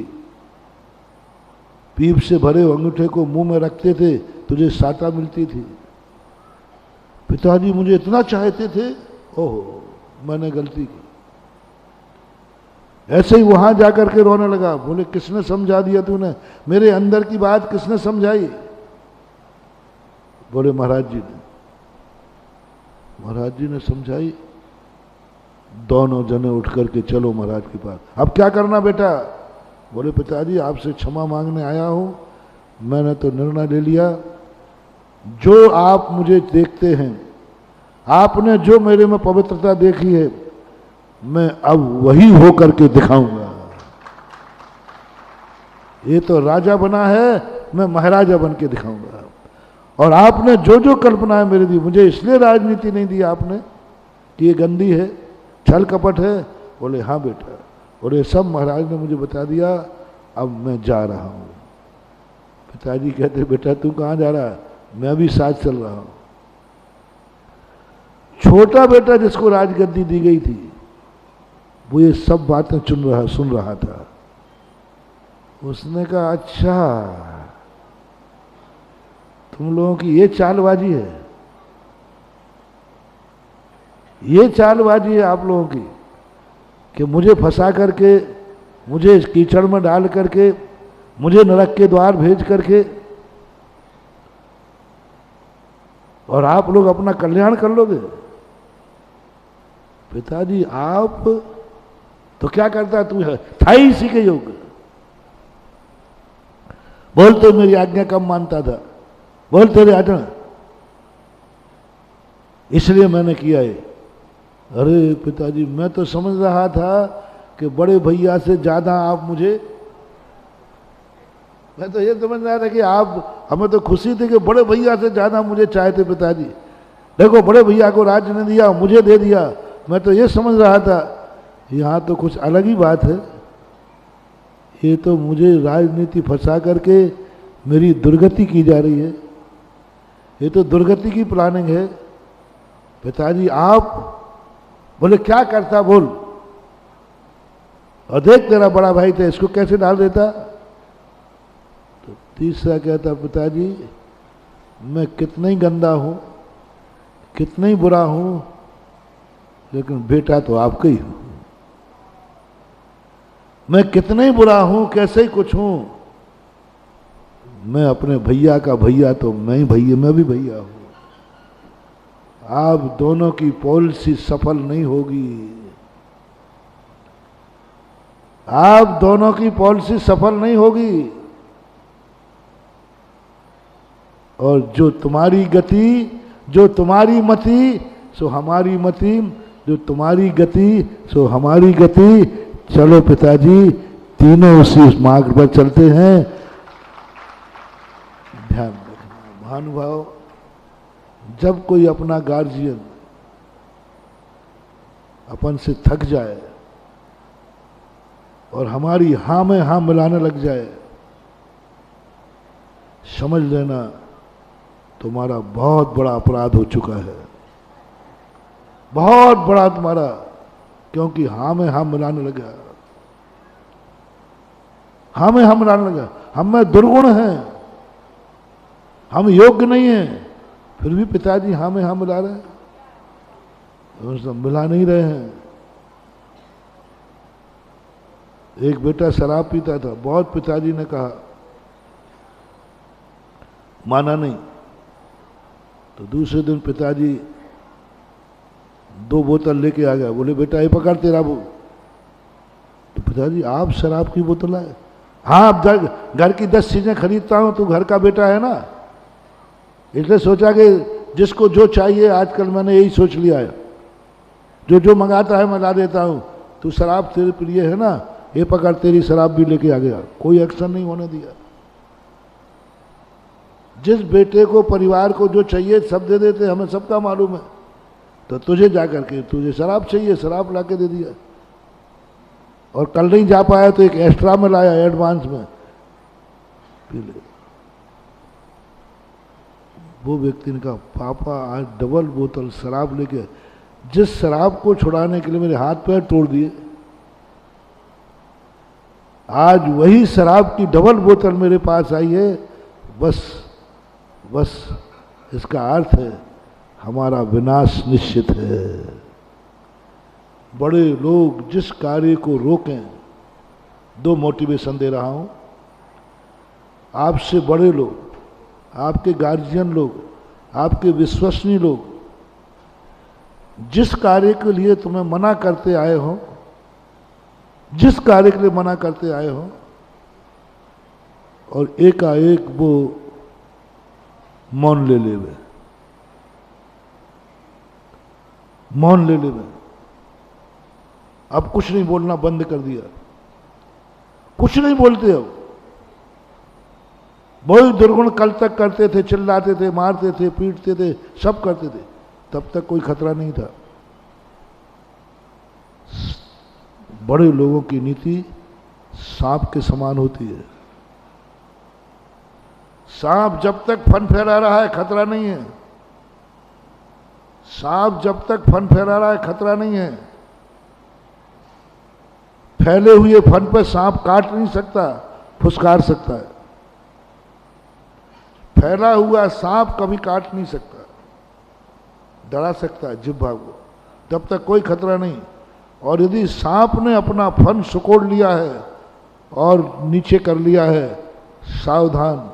पीप से भरे अंगूठे को मुंह में रखते थे, तुझे साता मिलती थी, पिताजी मुझे इतना चाहते थे, ओहो मैंने गलती की। ऐसे ही वहां जाकर के रोने लगा। बोले किसने समझा दिया तूने, मेरे अंदर की बात किसने समझाई? बोले महाराज जी ने। महाराज जी ने समझाई। दोनों जने उठ करके चलो महाराज के पास। अब क्या करना बेटा? बोले पिताजी आपसे क्षमा मांगने आया हूं, मैंने तो निर्णय ले लिया, जो आप मुझे देखते हैं, आपने जो मेरे में पवित्रता देखी है, मैं अब वही हो करके दिखाऊंगा। ये तो राजा बना है, मैं महाराजा बन के दिखाऊंगा। और आपने जो जो कल्पनाएं मेरी दी, मुझे इसलिए राजनीति नहीं दी आपने कि ये गंदी है, छल कपट है। बोले हाँ बेटा। बोले सब महाराज ने मुझे बता दिया, अब मैं जा रहा हूं। पिताजी कहते बेटा तू कहां जा रहा है? मैं भी साथ चल रहा हूं। छोटा बेटा जिसको राजगद्दी दी गई थी, वो ये सब बातें सुन रहा था। उसने कहा अच्छा तुम लोगों की ये चालबाजी है, ये चालबाजी है आप लोगों की कि मुझे फंसा करके, मुझे इस कीचड़ में डाल करके, मुझे नरक के द्वार भेज करके, और आप लोग अपना कल्याण कर लोगे। पिताजी आप तो क्या करता तू है, था ही इसी के योग। बोलते मेरी आज्ञा कम मानता था, बोलते रे आज्ञा, इसलिए मैंने किया है। अरे पिताजी मैं तो समझ रहा था कि बड़े भैया से ज्यादा आप मुझे, मैं तो ये समझ रहा था कि आप, हमें तो खुशी थी कि बड़े भैया से ज्यादा मुझे चाहते पिताजी। देखो बड़े भैया को राज्य ने दिया, मुझे दे दिया, मैं तो ये समझ रहा था। यहाँ तो कुछ अलग ही बात है, ये तो मुझे राजनीति फंसा करके मेरी दुर्गति की जा रही है, ये तो दुर्गति की प्लानिंग है। पिताजी आप, बोले क्या करता बोल, और देख तेरा बड़ा भाई था, इसको कैसे डाल देता। तो तीसरा कहता पिताजी मैं कितना ही गंदा हूं, कितना ही बुरा हूं, लेकिन बेटा तो आपका ही हूं। मैं कितना ही बुरा हूं, कैसे ही कुछ हूं, मैं अपने भैया का भैया तो मैं ही भैया, मैं भी भैया हूं। आप दोनों की पॉलिसी सफल नहीं होगी, आप दोनों की पॉलिसी सफल नहीं होगी। और जो तुम्हारी गति, जो तुम्हारी मति सो हमारी मति, जो तुम्हारी गति सो हमारी गति। चलो पिताजी तीनों उसी मार्ग पर चलते हैं। ध्यान रखना महानुभाव, जब कोई अपना गार्जियन अपन से थक जाए और हमारी हाँ में हाँ मिलाने लग जाए, समझ लेना तुम्हारा बहुत बड़ा अपराध हो चुका है, बहुत बड़ा तुम्हारा, क्योंकि हाँ में हाँ मिलाने लगा, हाँ में हाँ मिलाने लगा। हम में दुर्गुण हैं, हम योग्य नहीं हैं, फिर भी पिताजी हाँ में हाँ मिला रहे हैं, मिला नहीं रहे हैं। एक बेटा शराब पीता था, बहुत पिताजी ने कहा, माना नहीं, तो दूसरे दिन पिताजी 2 बोतल लेके आ गया। बोले बेटा ये पकड़ तेरा वो। तो पिताजी आप शराब की बोतल है? हाँ, अब घर की 10 चीजें खरीदता हूं, तू घर का बेटा है ना, इसलिए सोचा कि जिसको जो चाहिए, आजकल मैंने यही सोच लिया है, जो मंगाता है मैं ला देता हूं। तू शराब तेरे प्रिय है ना, ये पकड़ तेरी शराब भी लेके आ गया। कोई एक्शन नहीं होने दिया। जिस बेटे को परिवार को जो चाहिए सब दे देते, हमें सबका मालूम है। तो तुझे जाकर के तुझे शराब चाहिए, शराब ला के दे दिया। और कल नहीं जा पाया तो एक एक्स्ट्रा में लाया, एडवांस में, पी ले। वो व्यक्ति ने कहा पापा आज डबल बोतल शराब लेके, जिस शराब को छुड़ाने के लिए मेरे हाथ पैर तोड़ दिए, आज वही शराब की डबल बोतल मेरे पास आई है। बस इसका अर्थ है हमारा विनाश निश्चित है। बड़े लोग जिस कार्य को रोकें, 2 मोटिवेशन दे रहा हूं, आपसे बड़े लोग, आपके गार्जियन लोग, आपके विश्वसनीय लोग जिस कार्य के लिए तुम्हें मना करते आए हो, जिस कार्य के लिए मना करते आए हो, और एकाएक वो मौन ले लेवे, मौन ले लेवे, अब कुछ नहीं बोलना बंद कर दिया, कुछ नहीं बोलते। अब बहुत दुर्गुण कल तक करते थे, चिल्लाते थे, मारते थे, पीटते थे, सब करते थे, तब तक कोई खतरा नहीं था। बड़े लोगों की नीति सांप के समान होती है। सांप जब तक फन फैला रहा है खतरा नहीं है। सांप जब तक फन फैला रहा है खतरा नहीं है। फैले हुए फन पर सांप काट नहीं सकता, फुसकार सकता है। फैला हुआ सांप कभी काट नहीं सकता, डरा सकता है जिह्वा को, तब तक कोई खतरा नहीं। और यदि सांप ने अपना फन सुकोड़ लिया है और नीचे कर लिया है, सावधान,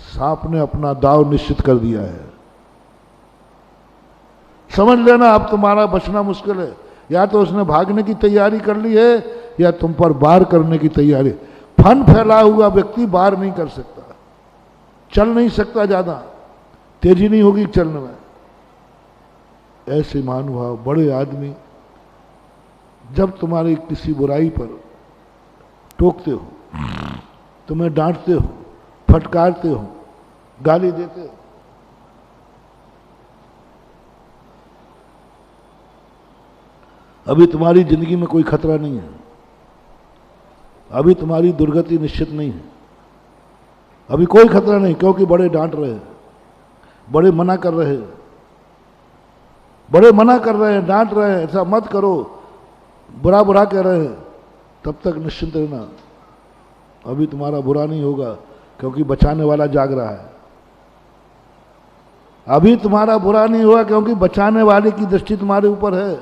सांप ने अपना दाव निश्चित कर दिया है। समझ लेना अब तुम्हारा बचना मुश्किल है। या तो उसने भागने की तैयारी कर ली है या तुम पर वार करने की तैयारी। फन फैला हुआ व्यक्ति वार नहीं कर सकता, चल नहीं सकता, ज्यादा तेजी नहीं होगी चलने में। ऐसे महानुभाव बड़े आदमी जब तुम्हारी किसी बुराई पर टोकते हो, तुम्हें डांटते हो, फटकारते हो, गाली देते हो, अभी तुम्हारी जिंदगी में कोई खतरा नहीं है, अभी तुम्हारी दुर्गति निश्चित नहीं है, अभी कोई खतरा नहीं, क्योंकि बड़े डांट रहे हैं, बड़े मना कर रहे हैं, बड़े मना कर रहे हैं, डांट रहे हैं, ऐसा मत करो, बुरा बुरा कह रहे हैं। तब तक निश्चिंत रहना, अभी तुम्हारा बुरा नहीं होगा, क्योंकि बचाने वाला जाग रहा है। अभी तुम्हारा बुरा नहीं हुआ क्योंकि बचाने वाले की दृष्टि तुम्हारे ऊपर है।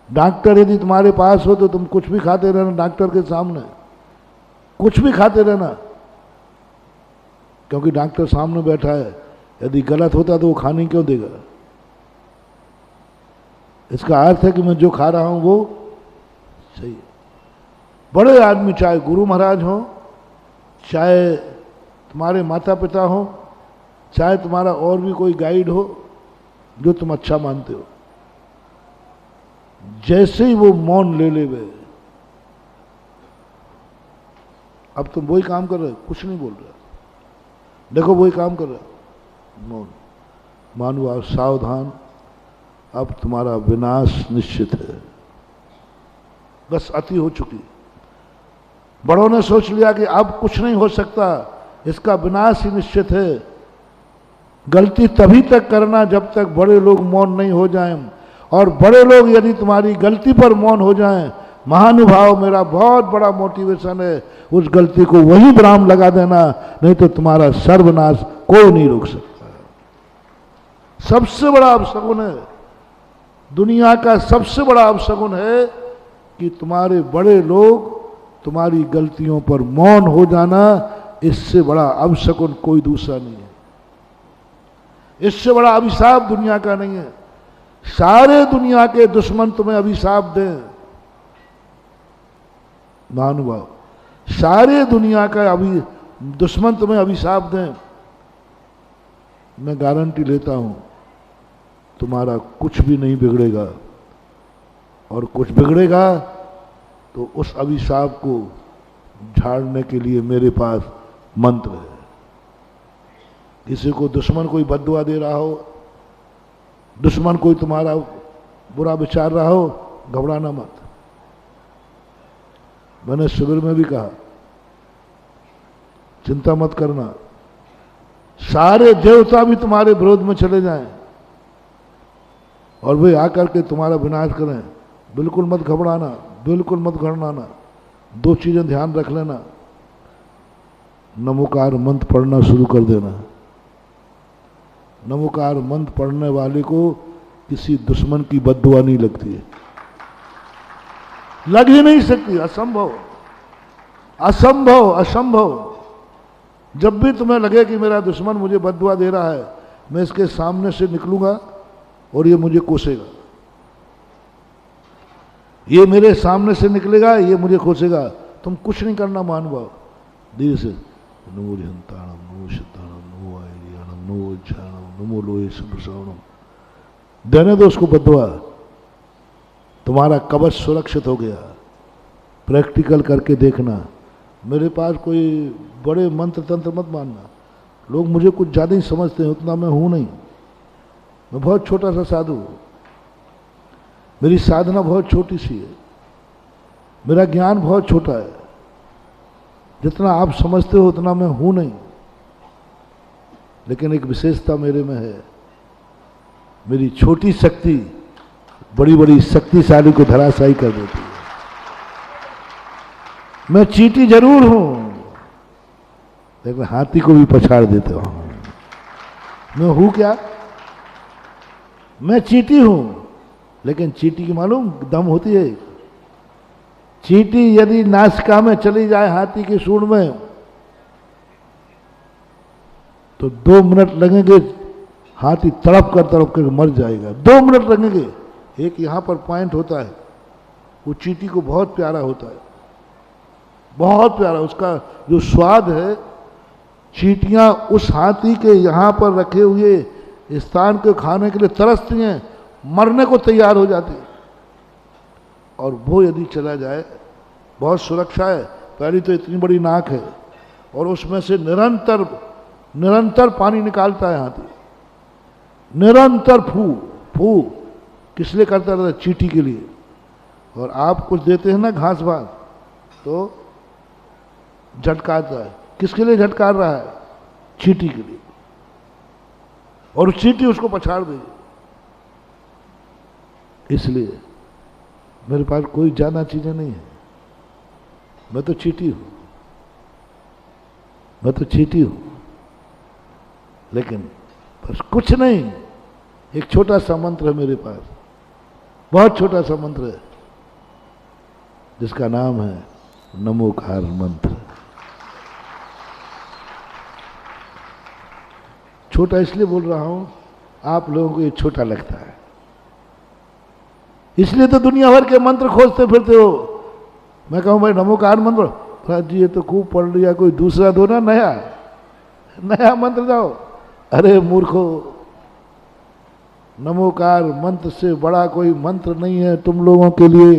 डॉक्टर यदि तुम्हारे पास हो तो तुम कुछ भी खाते रहना, डॉक्टर के सामने कुछ भी खाते रहना, क्योंकि डॉक्टर सामने बैठा है। यदि गलत होता तो वो खाने क्यों देगा? इसका अर्थ है कि मैं जो खा रहा हूं वो सही है। बड़े आदमी, चाहे गुरु महाराज हो, चाहे तुम्हारे माता पिता हो, चाहे तुम्हारा और भी कोई गाइड हो जो तुम अच्छा मानते हो, जैसे ही वो मौन ले ले वे, अब तुम वही काम कर रहे हो, कुछ नहीं बोल रहे, देखो वही काम कर रहे हो, मौन। मानो सावधान, अब तुम्हारा विनाश निश्चित है। बस अति हो चुकी। बड़ों ने सोच लिया कि अब कुछ नहीं हो सकता, इसका विनाश ही निश्चित है। गलती तभी तक करना जब तक बड़े लोग मौन नहीं हो जाएं, और बड़े लोग यदि तुम्हारी गलती पर मौन हो जाएं, महानुभाव, मेरा बहुत बड़ा मोटिवेशन है, उस गलती को वही विराम लगा देना, नहीं तो तुम्हारा सर्वनाश कोई नहीं रोक सकता। सबसे बड़ा अपशगुन है, दुनिया का सबसे बड़ा अपशगुन है कि तुम्हारे बड़े लोग तुम्हारी गलतियों पर मौन हो जाना। इससे बड़ा अपशगुन कोई दूसरा नहीं है। इससे बड़ा अभिशाप दुनिया का नहीं है। सारे दुनिया के दुश्मन तुम्हें अभिशाप दें, महानुभाव, सारे दुनिया का दुश्मन तुम्हें अभिशाप दें, मैं गारंटी लेता हूं तुम्हारा कुछ भी नहीं बिगड़ेगा, और कुछ बिगड़ेगा तो उस अभिशाप को झाड़ने के लिए मेरे पास मंत्र है। किसी को दुश्मन कोई बद्दुआ दे रहा हो, दुश्मन कोई तुम्हारा बुरा विचार रहा हो, घबराना मत। मैंने शिविर में भी कहा, चिंता मत करना, सारे देवता भी तुम्हारे विरोध में चले जाएं और वे आकर के तुम्हारा विनाश करें, बिल्कुल मत घबराना, बिल्कुल मत घबराना। दो चीजें ध्यान रख लेना, नमोकार मंत्र पढ़ना शुरू कर देना। नमोकार मंत्र पढ़ने वाले को किसी दुश्मन की बद्दुआ नहीं लगती है, लग ही नहीं सकती, असंभव, असंभव, असंभव। जब भी तुम्हें लगे कि मेरा दुश्मन मुझे बद्दुआ दे रहा है, मैं इसके सामने से निकलूंगा और ये मुझे कोसेगा, ये मेरे सामने से निकलेगा, ये मुझे कोसेगा। तुम कुछ नहीं करना महानुभाव, धीरे से नमो हंताणम, नमो सिद्धाणम, नमो आयरियाणम, नमो इच्छाणम, नमो लोहे सुप्रसावणम, देने दो उसको बद्दुआ, तुम्हारा कवच सुरक्षित हो गया। प्रैक्टिकल करके देखना। मेरे पास कोई बड़े मंत्र तंत्र मत मानना, लोग मुझे कुछ ज़्यादा ही समझते हैं, उतना मैं हूं नहीं, मैं बहुत छोटा सा साधु हूं, मेरी साधना बहुत छोटी सी है, मेरा ज्ञान बहुत छोटा है, जितना आप समझते हो उतना मैं हूं नहीं। लेकिन एक विशेषता मेरे में है, मेरी छोटी शक्ति बड़ी बड़ी शक्तिशाली को धराशायी कर देती है। मैं चींटी जरूर हूं, लेकिन हाथी को भी पछाड़ देता हूं। मैं हूं क्या? मैं चींटी हूं, लेकिन चींटी की मालूम दम होती है। चींटी यदि नासिका में चली जाए हाथी के सूंड में, तो 2 मिनट लगेंगे, हाथी तड़प कर मर जाएगा। 2 मिनट लगेंगे। एक यहां पर पॉइंट होता है, वो चींटी को बहुत प्यारा होता है, बहुत प्यारा। उसका जो स्वाद है, चींटियां उस हाथी के यहां पर रखे हुए स्थान को खाने के लिए तरसती हैं, मरने को तैयार हो जाती है। और वो यदि चला जाए, बहुत सुरक्षा है, पहली तो इतनी बड़ी नाक है, और उसमें से निरंतर निरंतर पानी निकालता है हाथी, निरंतर फू फू। किस लिए करता रहता है? चींटी के लिए। और आप कुछ देते हैं ना घास भात, तो झटकाता है। किसके लिए झटकार रहा है? चींटी के लिए। और चींटी उसको पछाड़ देगी। इसलिए मेरे पास कोई ज्यादा चीजें नहीं है, मैं तो चींटी हूं, मैं तो चींटी हूं। लेकिन बस कुछ नहीं, एक छोटा सा मंत्र है मेरे पास, बहुत छोटा सा मंत्र है, जिसका नाम है नमोकार मंत्र। छोटा इसलिए बोल रहा हूं, आप लोगों को ये छोटा लगता है, इसलिए तो दुनिया भर के मंत्र खोजते फिरते हो। मैं कहूं भाई नमोकार मंत्र, जी ये तो खूब पढ़ लिया, कोई दूसरा दो ना, नया नया मंत्र दो। अरे मूर्खो, नमोकार मंत्र से बड़ा कोई मंत्र नहीं है तुम लोगों के लिए।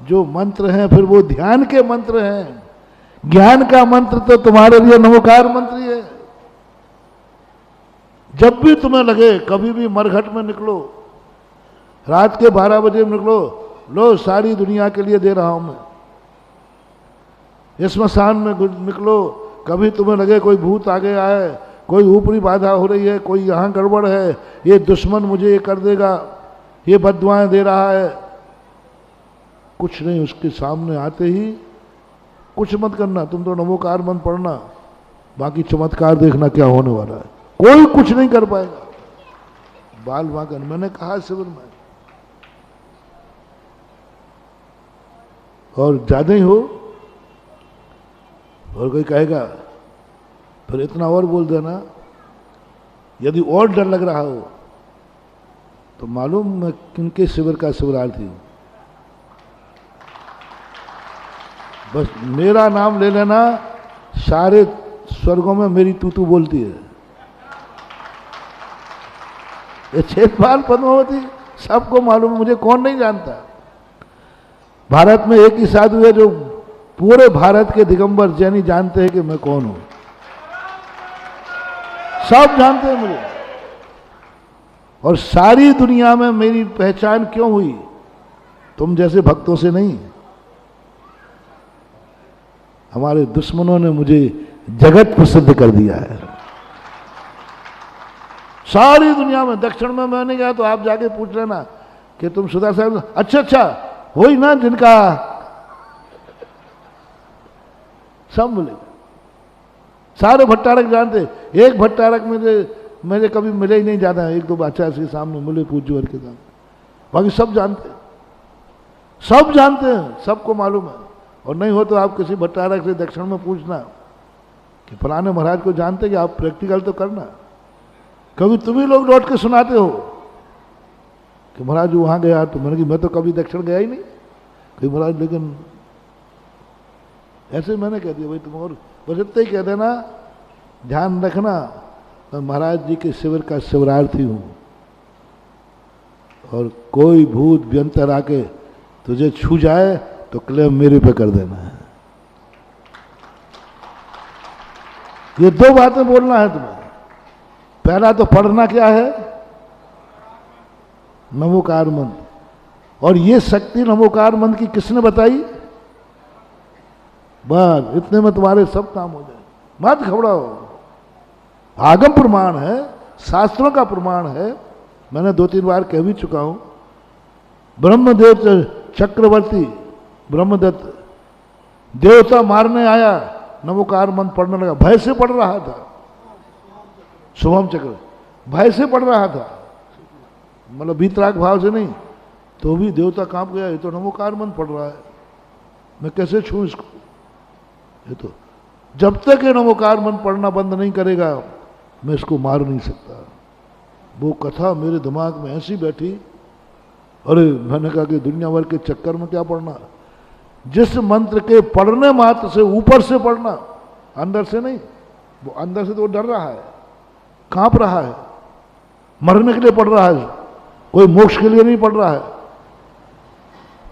जो मंत्र हैं फिर वो ध्यान के मंत्र हैं, ज्ञान का मंत्र तो तुम्हारे लिए नमोकार मंत्र ही है। जब भी तुम्हें लगे, कभी भी मरघट में निकलो, रात के 12 बजे निकलो, लो सारी दुनिया के लिए दे रहा हूं मैं। स्मशान में निकलो, कभी तुम्हें लगे कोई भूत आ गया है, कोई ऊपरी बाधा हो रही है, कोई यहां गड़बड़ है, ये दुश्मन मुझे ये कर देगा, ये बद्दुआएं दे रहा है, कुछ नहीं, उसके सामने आते ही कुछ मत करना, तुम तो नमोकार मंत्र पढ़ना, बाकी चमत्कार देखना क्या होने वाला है। कोई कुछ नहीं कर पाएगा। बाल वागन मैंने कहा शिविर में, और ज्यादा ही हो, और कोई कहेगा फिर इतना और बोल देना, यदि और डर लग रहा हो तो मालूम मैं किनके शिविर का शिविरार्थी हूं। बस मेरा नाम ले लेना, सारे स्वर्गों में मेरी तूतू बोलती है। ये क्षेत्रपाल पद्मावती सबको मालूम है, मुझे कौन नहीं जानता। भारत में एक ही साधु है जो पूरे भारत के दिगंबर जैनी जानते हैं कि मैं कौन हूं। सब जानते हैं मुझे। और सारी दुनिया में मेरी पहचान क्यों हुई? तुम जैसे भक्तों से नहीं, हमारे दुश्मनों ने मुझे जगत प्रसिद्ध कर दिया है। सारी दुनिया में, दक्षिण में मैं नहीं गया तो आप जाके पूछ लेना कि तुम सुधा साहब, अच्छा वही ना जिनका, सब मिलेगा। सारे भट्टारक जानते। एक भट्टारक मुझे कभी मिले ही नहीं जाता, एक दो आचार्य के सामने मिले, पूज्यवर के सामने, बाकी सब जानते हैं, सब जानते हैं, सबको मालूम है। और नहीं हो तो आप किसी भट्टारक से दक्षिण में पूछना कि फलाने महाराज को जानते, कि आप प्रैक्टिकल तो करना। कभी तुम ही लोग लौट के सुनाते हो कि महाराज वहां गया, तो मैंने कि मैं तो कभी दक्षिण गया ही नहीं कहीं महाराज, लेकिन ऐसे मैंने कह दिया भाई तुम, और बस इतना ही कह देना, ध्यान रखना मैं महाराज जी के शिविर का शिविरार्थी हूं, और कोई भूत व्यंतर आके तुझे छू जाए तो क्लेम मेरे पे कर देना है। ये दो बातें बोलना है तुम्हें। पहला तो पढ़ना क्या है, नमोकार मंत्र, और ये शक्ति नमोकार मंत्र की किसने बताई? बस इतने में तुम्हारे सब काम हो जाए। मत घबराओ, आगम प्रमाण है, शास्त्रों का प्रमाण है। मैंने 2-3 बार कह भी चुका हूं। ब्रह्मदेव चक्रवर्ती ब्रह्मदत्त देवता मारने आया, नमोकार मंत्र पढ़ने लगा, भय से पढ़ रहा था। शुभम चक्र भय से पढ़ रहा था, मतलब भीतराग भाव से नहीं, तो भी देवता कांप गया, ये तो नमोकार मंत्र पढ़ रहा है, मैं कैसे छूं इसको? ये तो जब तक ये नमोकार मंत्र पढ़ना बंद नहीं करेगा मैं इसको मार नहीं सकता। वो कथा मेरे दिमाग में ऐसी बैठी, अरे मैंने कहा कि दुनिया भर के चक्कर में क्या पढ़ना। जिस मंत्र के पढ़ने मात्र से, ऊपर से पढ़ना, अंदर से नहीं। वो अंदर से तो वो डर रहा है, कांप रहा है, मरने के लिए पढ़ रहा है, कोई मोक्ष के लिए नहीं पढ़ रहा है।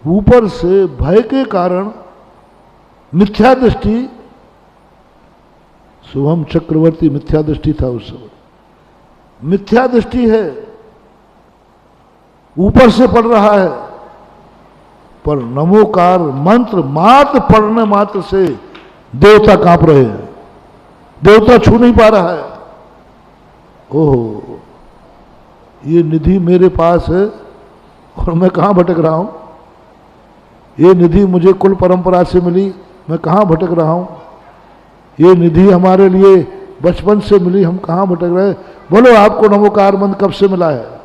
ऊपर से भय के कारण मिथ्या दृष्टि, शुभम चक्रवर्ती मिथ्या दृष्टि था उस समय, मिथ्या दृष्टि है, ऊपर से पढ़ रहा है, पर नमोकार मंत्र मात्र पढ़ने मात्र से देवता कांप रहे हैं, देवता छू नहीं पा रहा है। ओहो, ये निधि मेरे पास है और मैं कहां भटक रहा हूं। ये निधि मुझे कुल परंपरा से मिली, मैं कहां भटक रहा हूं। ये निधि हमारे लिए बचपन से मिली, हम कहां भटक रहे। बोलो आपको नमोकार मंत्र कब से मिला है?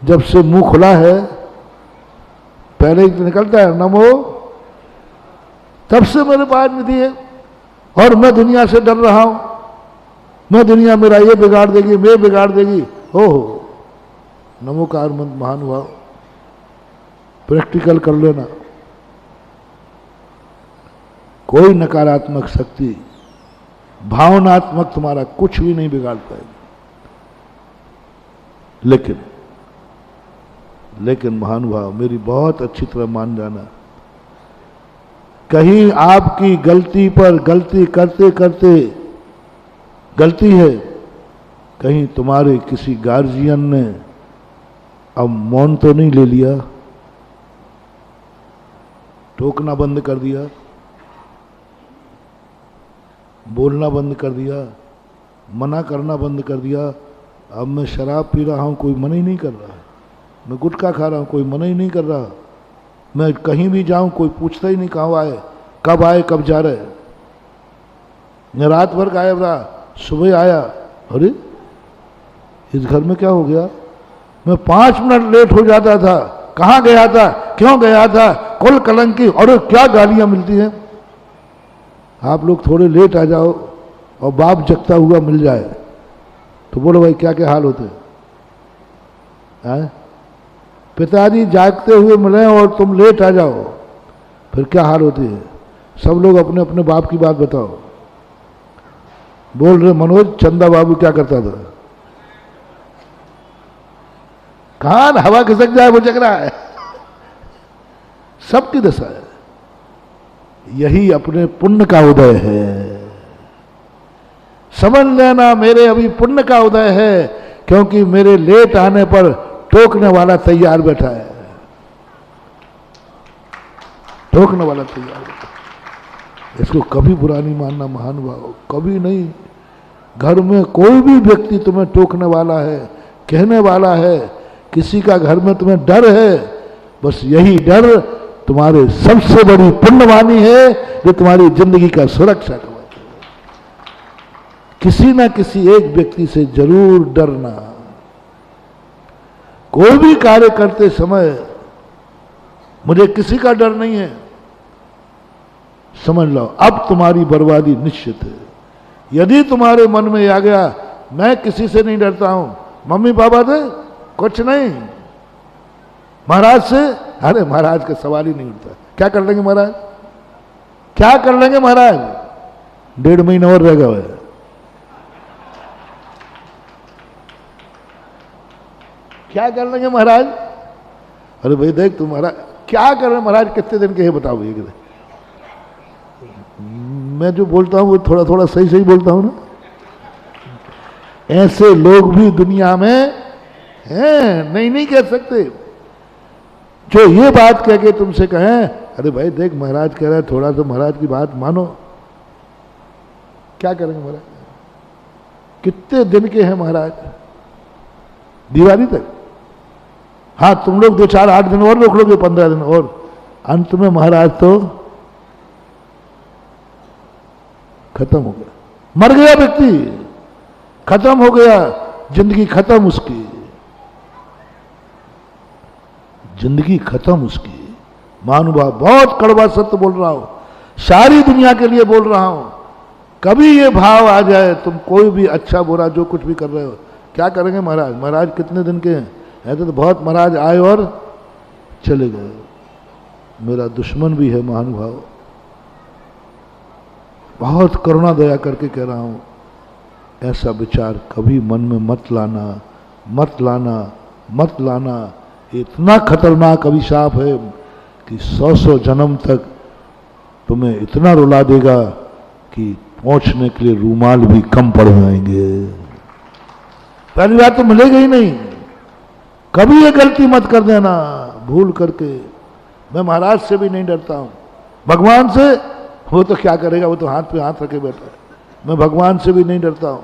जब से मुंह खुला है, पहले ही निकलता है नमो, तब से मेरे पास निधि है। और मैं दुनिया से डर रहा हूं, मैं दुनिया मेरा ये बिगाड़ देगी, मैं बिगाड़ देगी। हो नमोकार मंत्र महानुभाव, प्रैक्टिकल कर लेना। कोई नकारात्मक शक्ति, भावनात्मक तुम्हारा कुछ भी नहीं बिगाड़ पाएगी। लेकिन महानुभाव, मेरी बहुत अच्छी तरह मान जाना, कहीं आपकी गलती पर गलती करते करते गलती है, कहीं तुम्हारे किसी गार्जियन ने अब मौन तो नहीं ले लिया, टोकना बंद कर दिया, बोलना बंद कर दिया, मना करना बंद कर दिया। अब मैं शराब पी रहा हूं, कोई मना ही नहीं कर रहा है। मैं गुटखा खा रहा हूं, कोई मना ही नहीं कर रहा। मैं कहीं भी जाऊं, कोई पूछता ही नहीं कहाँ आए, कब जा रहे। मैं रात भर गायब रहा, सुबह आया, अरे इस घर में क्या हो गया। मैं 5 मिनट लेट हो जाता था, कहाँ गया था, क्यों गया था, कुल कलंकी, और क्या गालियां मिलती हैं। आप लोग थोड़े लेट आ जाओ, और बाप जगता हुआ मिल जाए तो बोलो भाई क्या क्या हाल होते हैं? पिताजी जागते हुए मिले और तुम लेट आ जाओ, फिर क्या हाल होती है? सब लोग अपने अपने बाप की बात बताओ। बोल रहे मनोज, चंदा बाबू क्या करता था? कान हवा खिसक जाए वो जग रहा है। सबकी दशा है। यही अपने पुण्य का उदय है। समझ लेना मेरे अभी पुण्य का उदय है, क्योंकि मेरे लेट आने पर टोकने वाला तैयार बैठा है। टोकने वाला तैयार बैठा है। इसको कभी बुरा नहीं मानना महानुभाव, कभी नहीं। घर में कोई भी व्यक्ति तुम्हें टोकने वाला है, कहने वाला है, किसी का घर में तुम्हें डर है, बस यही डर तुम्हारे सबसे बड़ी पुण्यवानी है जो तुम्हारी जिंदगी का सुरक्षा करवाती है। किसी ना किसी एक व्यक्ति से जरूर डरना। कोई भी कार्य करते समय मुझे किसी का डर नहीं है, समझ लो अब तुम्हारी बर्बादी निश्चित है। यदि तुम्हारे मन में आ गया मैं किसी से नहीं डरता हूं, मम्मी पापा से कुछ नहीं, महाराज से, अरे महाराज का सवाल ही नहीं उठता। क्या कर लेंगे महाराज? क्या कर लेंगे महाराज? 1.5 महीना और रहेगा वह। क्या कर लेंगे महाराज? अरे भाई देख तू महाराज क्या कर रहे महाराज, कितने दिन के है बताओ भैया। मैं जो बोलता हूं वो थोड़ा थोड़ा सही सही बोलता हूं ना। ऐसे लोग भी दुनिया में हैं, नहीं कह सकते। जो ये बात कह के तुमसे कहें अरे भाई देख महाराज कह रहा है, थोड़ा तो महाराज की बात मानो। क्या करेंगे महाराज? कितने दिन के हैं महाराज? दिवाली तक। हाँ तुम लोग 2-4-8 दिन और रोक लोगे, 15 दिन और, अंत में महाराज तो खत्म हो गया, मर गया व्यक्ति, खत्म हो गया, जिंदगी खत्म उसकी, जिंदगी खत्म उसकी। महानुभाव बहुत कड़वा सत्य बोल रहा हूं, सारी दुनिया के लिए बोल रहा हूं। कभी ये भाव आ जाए तुम कोई भी अच्छा बुरा जो कुछ भी कर रहे हो, क्या करेंगे महाराज? महाराज कितने दिन के हैं? ऐसे तो बहुत महाराज आए और चले गए। मेरा दुश्मन भी है महानुभाव, बहुत करुणा दया करके कह रहा हूं, ऐसा विचार कभी मन में मत लाना, मत लाना, मत लाना। इतना खतरनाक अभिशाप है कि 100 जन्म तक तुम्हें इतना रुला देगा कि पहुंचने के लिए रूमाल भी कम पड़ जाएंगे। पहली बात तो मिलेगा ही नहीं। कभी ये गलती मत कर देना भूल करके। मैं महाराज से भी नहीं डरता हूं, भगवान से, वो तो क्या करेगा, वो तो हाथ पे हाथ रखे बैठा है। मैं भगवान से भी नहीं डरता हूं।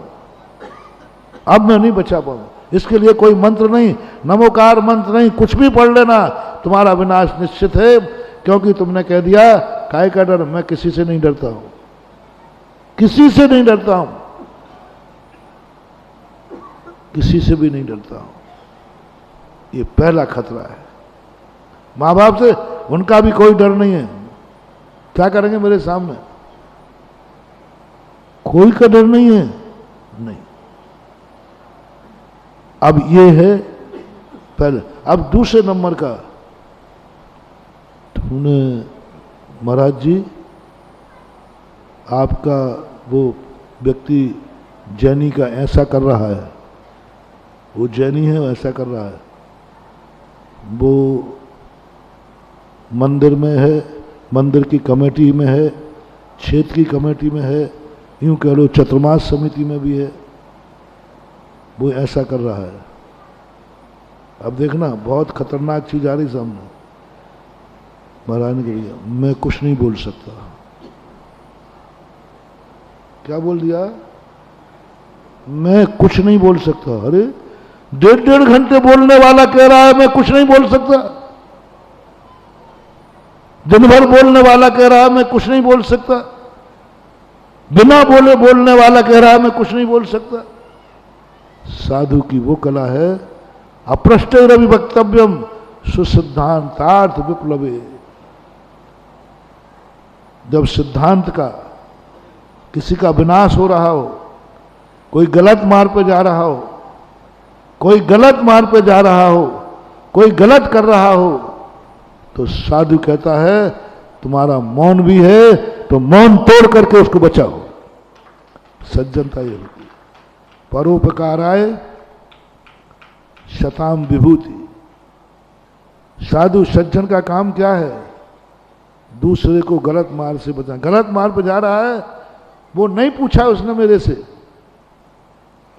अब मैं नहीं बचा पाऊंगा, इसके लिए कोई मंत्र नहीं, नमोकार मंत्र नहीं, कुछ भी पढ़ लेना, तुम्हारा विनाश निश्चित है। क्योंकि तुमने कह दिया काय का डर, मैं किसी से नहीं डरता हूं, किसी से नहीं डरता हूं, किसी से भी नहीं डरता हूं। ये पहला खतरा है। मां बाप से उनका भी कोई डर नहीं है, क्या करेंगे मेरे सामने? कोई का डर नहीं है, नहीं। अब ये है पहले। अब दूसरे नंबर का, तुमने महाराज जी आपका वो व्यक्ति जैनी का ऐसा कर रहा है, वो जैनी है ऐसा कर रहा है, वो मंदिर में है, मंदिर की कमेटी में है, क्षेत्र की कमेटी में है, यूं कह लो चतुर्मास समिति में भी है, वो ऐसा कर रहा है। अब देखना बहुत खतरनाक चीज आ रही सामने। महाराज ने कह दिया मैं कुछ नहीं बोल सकता। क्या बोल दिया? मैं कुछ नहीं बोल सकता। अरे 1.5 घंटे बोलने वाला कह रहा है मैं कुछ नहीं बोल सकता। दिन भर बोलने वाला कह रहा है मैं कुछ नहीं बोल सकता। बिना बोले बोलने वाला कह रहा है मैं कुछ नहीं बोल सकता। साधु की वो कला है, अप्रष्टैरवि वक्तव्यम सुसिद्धांतार्थ विप्लवे। जब सिद्धांत का किसी का विनाश हो रहा हो, कोई गलत मार्ग पे जा रहा हो, कोई गलत मार्ग पे जा रहा हो, कोई गलत कर रहा हो, तो साधु कहता है तुम्हारा मौन भी है तो मौन तोड़ करके उसको बचाओ। सज्जनता ये होती है। परोपकाराय शताम विभूति। साधु सज्जन का काम क्या है? दूसरे को गलत मार्ग से बचाना। गलत मार्ग पर जा रहा है, वो नहीं पूछा उसने मेरे से,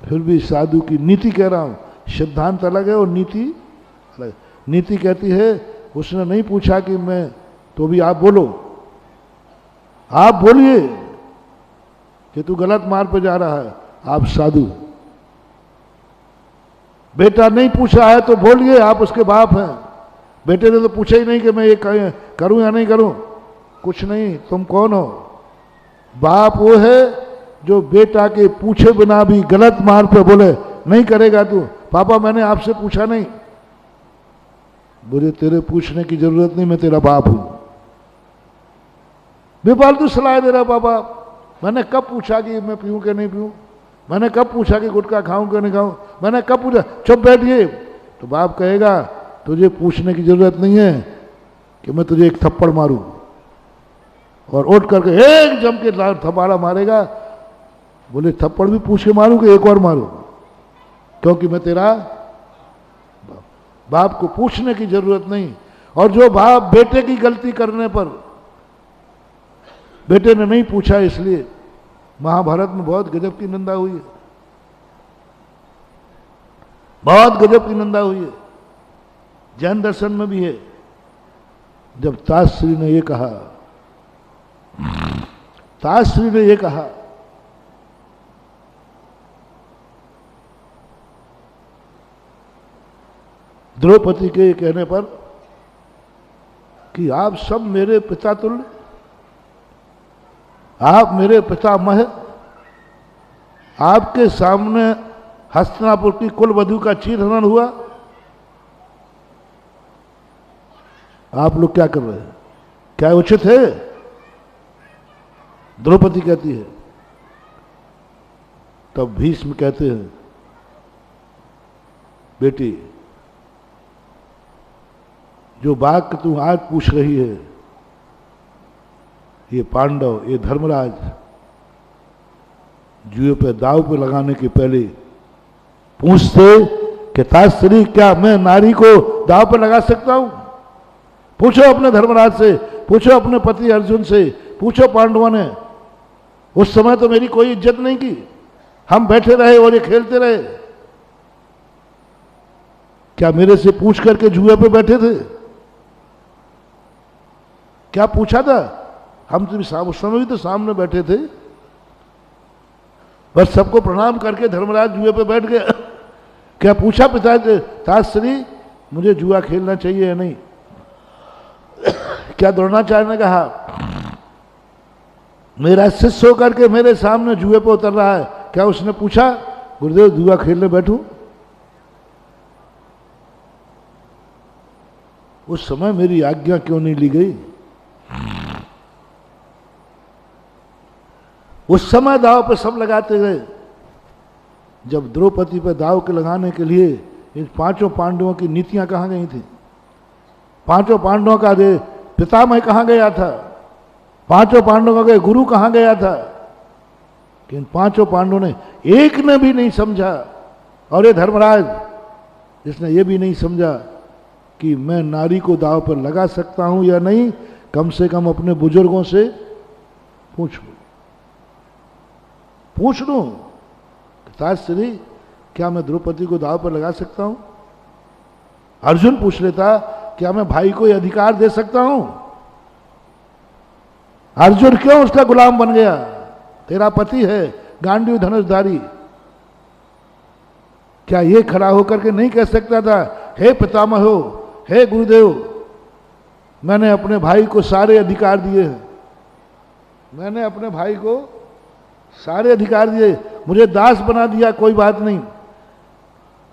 फिर भी साधु की नीति कह रहा हूं, सिद्धांत अलग है और नीति अलग। नीति कहती है उसने नहीं पूछा कि मैं, तो भी आप बोलो, आप बोलिए कि तू गलत मार्ग पर जा रहा है, आप साधु। बेटा नहीं पूछा है तो बोलिए, आप उसके बाप हैं। बेटे ने तो पूछा ही नहीं कि मैं ये करूं या नहीं करूं, कुछ नहीं, तुम कौन हो? बाप वो है जो बेटा के पूछे बिना भी गलत मार्ग पे बोले नहीं करेगा तू, पापा मैंने आपसे पूछा नहीं। बोले तेरे पूछने की जरूरत नहीं, मैं तेरा बाप हूं। बेफालतू सलाह दे रहा पापा, मैंने कब पूछा कि मैं पीऊं कि नहीं पीऊं, मैंने कब पूछा कि गुटखा खाऊं कि नहीं खाऊं, मैंने कब पूछा, चुप बैठिए। तो बाप कहेगा तुझे पूछने की जरूरत नहीं है कि मैं तुझे एक थप्पड़ मारूं, और उठ करके एक जम के थप्पड़ा मारेगा। बोले थप्पड़ भी पूछ के मारूं कि एक और मारूं, क्योंकि मैं तेरा बाप को पूछने की जरूरत नहीं। और जो बाप बेटे की गलती करने पर, बेटे ने नहीं पूछा इसलिए महाभारत में बहुत गजब की निंदा हुई है, बहुत गजब की निंदा हुई है। जैन दर्शन में भी है। जब ताजश्री ने ये कहा, ताजश्री ने ये कहा द्रौपदी के कहने पर कि आप सब मेरे पिता तुल्य, आप मेरे पितामह, आपके सामने हस्तिनापुर की कुलवधू का चीरहरण हुआ, आप लोग क्या कर रहे हैं? क्या उचित है? द्रौपदी कहती है। तब भीष्म कहते हैं बेटी, जो बात तू आज पूछ रही है, ये पांडव, ये धर्मराज जुए पे दाव पे लगाने के पहले पूछते कि ताजश्री क्या मैं नारी को दाव पे लगा सकता हूं? पूछो अपने धर्मराज से, पूछो अपने पति अर्जुन से, पूछो पांडवों ने। उस समय तो मेरी कोई इज्जत नहीं की, हम बैठे रहे और ये खेलते रहे। क्या मेरे से पूछ करके जुए पे बैठे थे? क्या पूछा था? हम तो उस समय भी तो सामने बैठे थे, बस सबको प्रणाम करके धर्मराज जुए पे बैठ गए। क्या पूछा पिता ताजश्री मुझे जुआ खेलना चाहिए या नहीं? क्या द्रोणाचार्य ने कहा मेरा शिष्य होकर के मेरे सामने जुए पे उतर रहा है, क्या उसने पूछा गुरुदेव जुआ खेलने बैठूं? उस समय मेरी आज्ञा क्यों नहीं ली गई? उस समय दाव पे सब लगाते गए। जब द्रौपदी पे दाव के लगाने के लिए इन पांचों पांडवों की नीतियां कहां गई थी? पांचों पांडवों का पितामह कहां गया था? पांचों पांडवों का गुरु कहां गया था? कि इन पांचों पांडवों ने एक ने भी नहीं समझा। और ये धर्मराज जिसने ये भी नहीं समझा कि मैं नारी को दाव पर लगा सकता हूं या नहीं, कम से कम अपने बुजुर्गों से पूछ लूं ताजश्री क्या मैं द्रौपदी को दाव पर लगा सकता हूं? अर्जुन पूछ लेता क्या मैं भाई को यह अधिकार दे सकता हूं? अर्जुन क्यों उसका गुलाम बन गया? तेरा पति है गांडीव धनुषधारी। क्या ये खड़ा होकर के नहीं कह सकता था हे पितामहो, हे गुरुदेव, मैंने अपने भाई को सारे अधिकार दिए हैं, मैंने अपने भाई को सारे अधिकार दिए, मुझे दास बना दिया, कोई बात नहीं।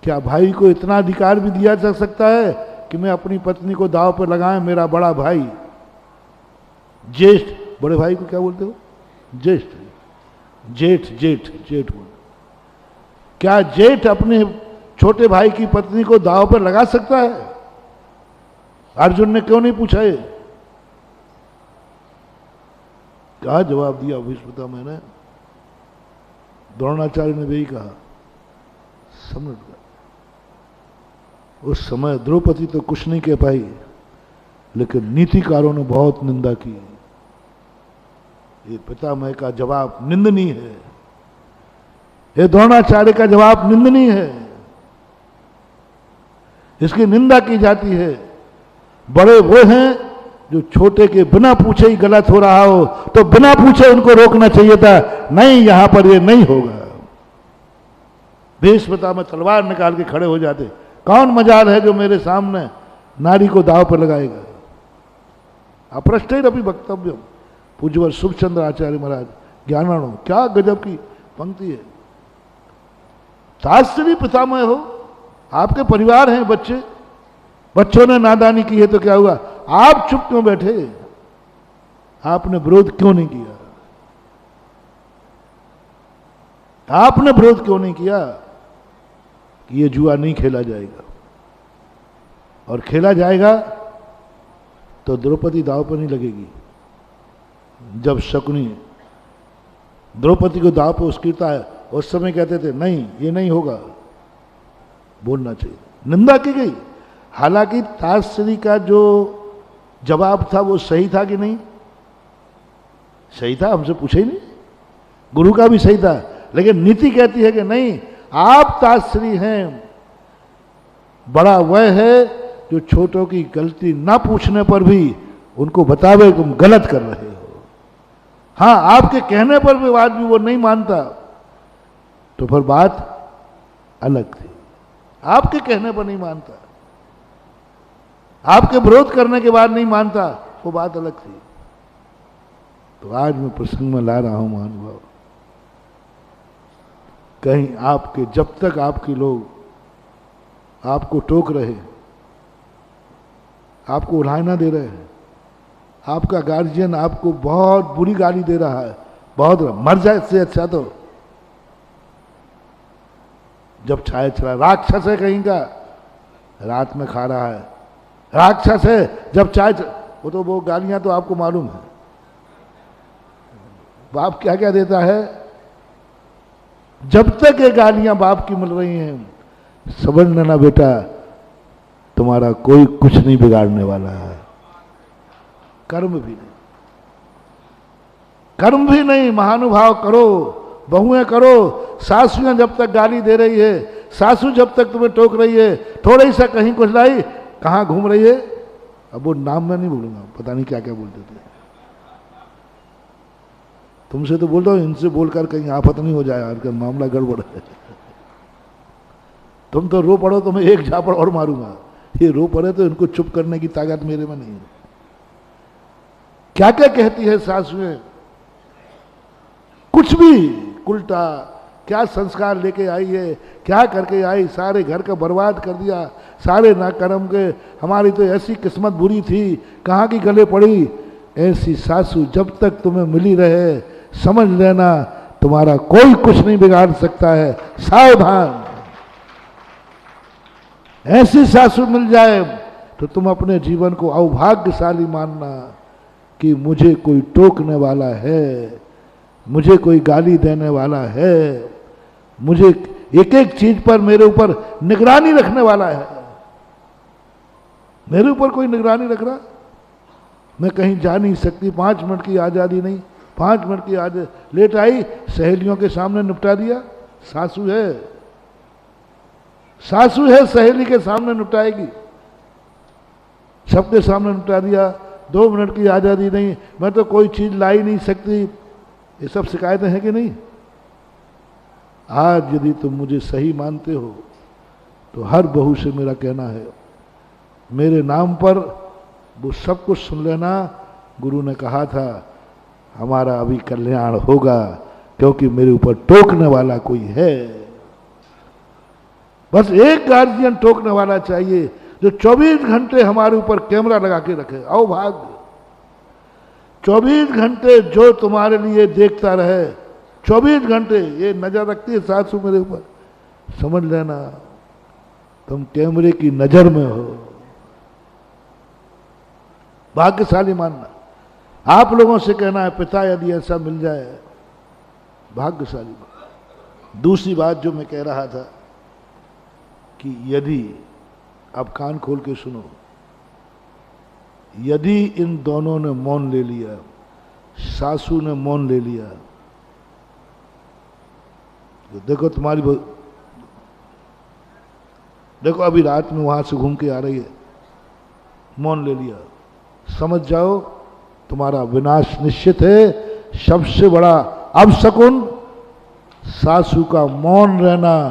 क्या भाई को इतना अधिकार भी दिया जा सकता है कि मैं अपनी पत्नी को दाव पर लगाए? मेरा बड़ा भाई, ज्येष्ठ, बड़े भाई को क्या बोलते हो? ज्येष्ठ। जेठ जेठ जेठ बोल, क्या जेठ अपने छोटे भाई की पत्नी को दांव पर लगा सकता है? अर्जुन ने क्यों नहीं पूछा ये? क्या जवाब दिया भीष्म मैंने? द्रोणाचार्य ने भी यही कहा, समझ गया। उस समय द्रौपदी तो कुछ नहीं कह पाई, लेकिन नीतिकारों ने बहुत निंदा की। ये पितामह का जवाब निंदनीय है, ये द्रोणाचार्य का जवाब निंदनीय है, इसकी निंदा की जाती है। बड़े वो हैं जो छोटे के बिना पूछे ही गलत हो रहा हो तो बिना पूछे उनको रोकना चाहिए था, नहीं यहां पर ये नहीं होगा। भीष्म में तलवार निकाल के खड़े हो जाते, कौन मजाल है जो मेरे सामने नारी को दांव पर लगाएगा? अप्रष्टैरपि वक्तव्यम, पूज्यवर शुभचंद्र आचार्य महाराज ज्ञानाणु, क्या गजब की पंक्ति है। शास्त्री पितामह हो, आपके परिवार हैं बच्चे, बच्चों ने नादानी की है तो क्या हुआ? आप चुप क्यों बैठे? आपने विरोध क्यों नहीं किया? आपने विरोध क्यों नहीं किया कि ये जुआ नहीं खेला जाएगा? और खेला जाएगा तो द्रौपदी दांव पर नहीं लगेगी। जब शकुनी द्रौपदी को दांव पर उस्कीरता है, उस समय कहते थे नहीं ये नहीं होगा, बोलना चाहिए, निंदा की गई। हालांकि ताश्री का जो जवाब था वो सही था कि नहीं? सही था, हमसे पूछे ही नहीं, गुरु का भी सही था, लेकिन नीति कहती है कि नहीं, आप ताश्री हैं, बड़ा वह है जो छोटों की गलती ना पूछने पर भी उनको बतावे तुम गलत कर रहे हो। हाँ, आपके कहने पर भी बात भी वो नहीं मानता तो फिर बात अलग थी। आपके कहने पर नहीं मानता, आपके विरोध करने के बाद नहीं मानता, वो बात अलग थी। तो आज मैं प्रसंग में ला रहा हूं महानुभाव, कहीं आपके जब तक आपके लोग आपको टोक रहे, आपको उल्हाना दे रहे हैं, आपका गार्जियन आपको बहुत बुरी गाली दे रहा है, बहुत मर जाए इससे अच्छा तो जब छाया चला, राक्षस है कहीं का, रात में खा रहा है, राक्षस है जब चाय वो गालियां तो आपको मालूम है। बाप क्या क्या देता है, जब तक ये गालियां बाप की मिल रही हैं, समझ लेना बेटा तुम्हारा कोई कुछ नहीं बिगाड़ने वाला है। कर्म भी नहीं, कर्म भी नहीं, महानुभाव करो, बहुएं करो। सासुएं जब तक गाली दे रही है, सासू जब तक तुम्हें टोक रही है, थोड़ा ही सा कहीं कुछ लाई, कहाँ घूम रही है, अब वो नाम मैं नहीं बोलूंगा, पता नहीं क्या क्या बोलते थे। तुमसे तो बोल रहा हूं, इनसे बोलकर कहीं आफत नहीं हो जाए, यार मामला गड़बड़ है। तुम तो रो पड़ो तो मैं एक झापड़ और मारूंगा, ये रो पड़े तो इनको चुप करने की ताकत मेरे में नहीं है। क्या क्या कहती है सासुएं, कुछ भी उल्टा, क्या संस्कार लेके आई है, क्या करके आई, सारे घर का बर्बाद कर दिया, सारे ना कर्म के, हमारी तो ऐसी किस्मत बुरी थी, कहाँ की गले पड़ी। ऐसी सासू जब तक तुम्हें मिली रहे, समझ लेना तुम्हारा कोई कुछ नहीं बिगाड़ सकता है, सावधान। ऐसी सासू मिल जाए तो तुम अपने जीवन को अभाग्यशाली मानना कि मुझे कोई टोकने वाला है, मुझे कोई गाली देने वाला है, मुझे एक एक चीज पर मेरे ऊपर निगरानी रखने वाला है। मेरे ऊपर कोई निगरानी रख रहा, मैं कहीं जा नहीं सकती, 5 मिनट की आज़ादी नहीं, 5 मिनट की आज़ादी, लेट आई सहेलियों के सामने निपटा दिया। सासू है, सासू है, सहेली के सामने निपटाएगी, सबके सामने निपटा दिया। 2 मिनट की आज़ादी नहीं, मैं तो कोई चीज़ ला ही नहीं सकती, ये सब शिकायतें हैं कि नहीं? आज यदि तुम मुझे सही मानते हो तो हर बहू से मेरा कहना है, मेरे नाम पर वो सब कुछ सुन लेना। गुरु ने कहा था हमारा अभी कल्याण होगा, क्योंकि मेरे ऊपर टोकने वाला कोई है। बस एक गार्जियन टोकने वाला चाहिए जो 24 घंटे हमारे ऊपर कैमरा लगा के रखे। आओ भाग, 24 घंटे जो तुम्हारे लिए देखता रहे, 24 घंटे ये नजर रखती है सासू मेरे ऊपर, समझ लेना तुम कैमरे की नजर में हो। भाग्यशाली मानना। आप लोगों से कहना है पिता यदि ऐसा मिल जाए, भाग्यशाली। दूसरी बात जो मैं कह रहा था कि यदि, अब कान खोल के सुनो, यदि इन दोनों ने मौन ले लिया, सासू ने मौन ले लिया, तो देखो तुम्हारी देखो अभी रात में वहां से घूम के आ रही है, मौन ले लिया, समझ जाओ तुम्हारा विनाश निश्चित है। सबसे बड़ा अपशकुन सासू का मौन रहना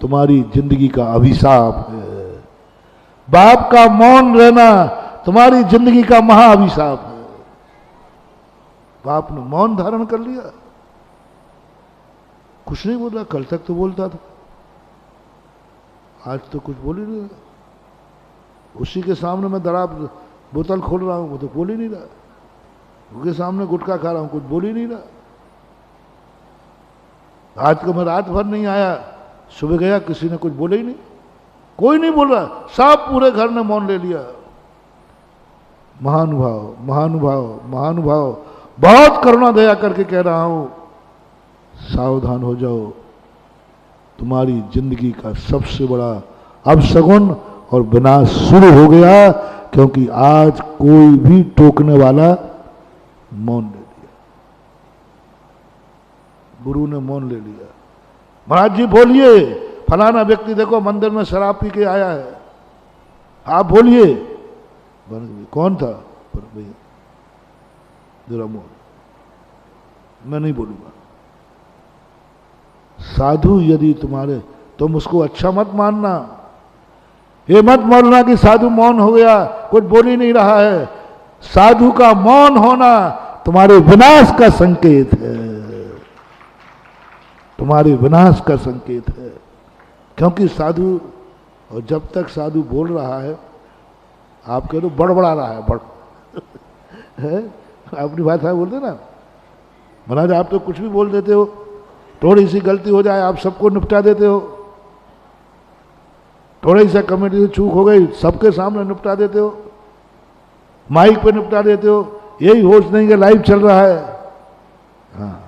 तुम्हारी जिंदगी का अभिशाप है। बाप का मौन रहना तुम्हारी जिंदगी का महाअभिशाप है। बाप ने मौन धारण कर लिया, कुछ नहीं बोला, कल तक तो बोलता था, आज तो कुछ बोल ही नहीं रहा। उसी के सामने मैं दराब बोतल खोल रहा हूं, वो तो बोल ही नहीं रहा। उसके सामने गुटखा खा रहा हूं, कुछ बोल ही नहीं रहा। आज को मैं रात भर नहीं आया, सुबह गया, किसी ने कुछ बोला ही नहीं, कोई नहीं बोल रहा, सब पूरे घर ने मौन ले लिया। महानुभाव, महानुभाव, महानुभाव, बहुत करुणा दया करके कह रहा हूं, सावधान हो जाओ। तुम्हारी जिंदगी का सबसे बड़ा अपशगुन और विनाश शुरू हो गया, क्योंकि आज कोई भी टोकने वाला मौन ले लिया। गुरु ने मौन ले लिया। महाराज जी बोलिए, फलाना व्यक्ति देखो मंदिर में शराब पी के आया है, आप बोलिए। कौन था? भैया जरा मौन, मैं नहीं बोलूंगा। साधु यदि तुम्हारे, तुम उसको अच्छा मत मानना, ये मत मानना कि साधु मौन हो गया, कुछ बोल ही नहीं रहा है। साधु का मौन होना तुम्हारे विनाश का संकेत है, तुम्हारे विनाश का संकेत है। क्योंकि साधु, और जब तक साधु बोल रहा है, आप कह दो बड़बड़ा रहा है, बड़ है अपनी भाषा बोलते ना, महाराज आप तो कुछ भी बोल देते हो, थोड़ी सी गलती हो जाए आप सबको निपटा देते हो, थोड़ी सी कमेटी से चूक हो गई सबके सामने निपटा देते हो, माइक पे निपटा देते हो, यही होश नहीं कि लाइव चल रहा है। हाँ,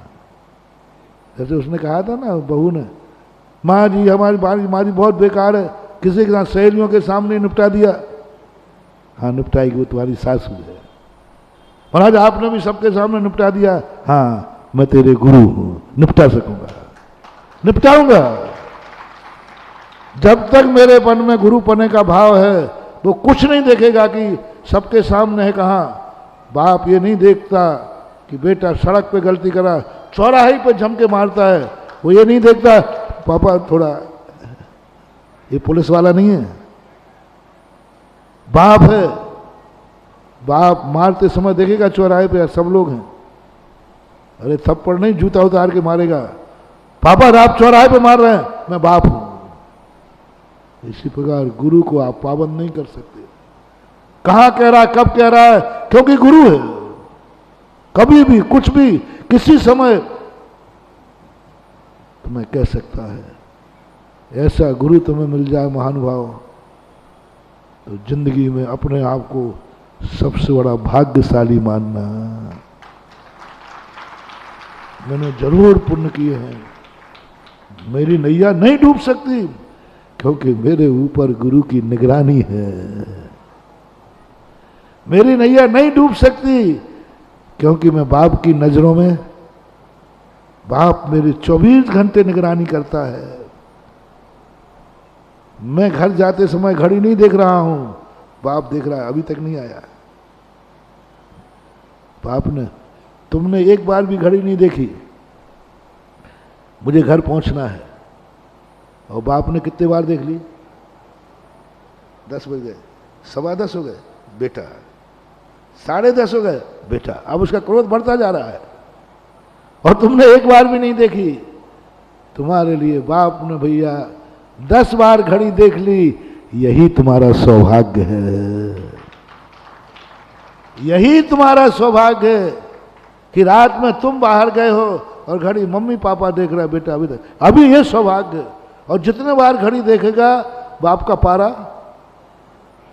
जैसे उसने कहा था ना बहू ने, माँ जी हमारी बहुत बेकार है, किसी के साथ सहेलियों के सामने निपटा दिया। हाँ निपटाएगी, वो तुम्हारी सासू है। महाराज आपने भी सबके सामने निपटा दिया। हाँ मैं तेरे गुरु हूं, निपटा सकूंगा, निपटाऊंगा। जब तक मेरे मन में गुरु पने का भाव है, वो कुछ नहीं देखेगा कि सबके सामने है। कहाँ बाप ये नहीं देखता कि बेटा सड़क पे गलती करा, चौराहे पे जम के मारता है, वो ये नहीं देखता पापा थोड़ा, ये पुलिस वाला नहीं है, बाप है। बाप मारते समय देखेगा चौराहे पे सब लोग हैं, अरे थप्पड़ नहीं जूता उतार के मारेगा, पापा आप चौराहे पे मार रहे हैं, मैं बाप हूं। इसी प्रकार गुरु को आप पाबंद नहीं कर सकते। कहां कह रहा है, कब कह रहा है, क्योंकि गुरु है। कभी भी कुछ भी किसी समय तुम्हें कह सकता है। ऐसा गुरु तुम्हें मिल जाए महानुभाव, तो जिंदगी में अपने आप को सबसे बड़ा भाग्यशाली मानना। मैंने जरूर पुण्य किए हैं, मेरी नैया नहीं डूब सकती, क्योंकि मेरे ऊपर गुरु की निगरानी है। मेरी नैया नहीं डूब सकती, क्योंकि मैं बाप की नजरों में, बाप मेरी 24 घंटे निगरानी करता है। मैं घर जाते समय घड़ी नहीं देख रहा हूं, बाप देख रहा है, अभी तक नहीं आया। बाप ने, तुमने एक बार भी घड़ी नहीं देखी, मुझे घर पहुंचना है, और बाप ने कितने बार देख ली? 10 बज गए, 10:15 हो गए, बेटा 10:30 हो गए, बेटा। अब उसका क्रोध बढ़ता जा रहा है, और तुमने एक बार भी नहीं देखी। तुम्हारे लिए बाप ने भैया 10 बार घड़ी देख ली, यही तुम्हारा सौभाग्य है, यही तुम्हारा सौभाग्य है कि रात में तुम बाहर गए हो, और घड़ी मम्मी पापा देख रहा है, बेटा अभी तक, अभी ये सौभाग्य है। और जितने बार घड़ी देखेगा बाप का पारा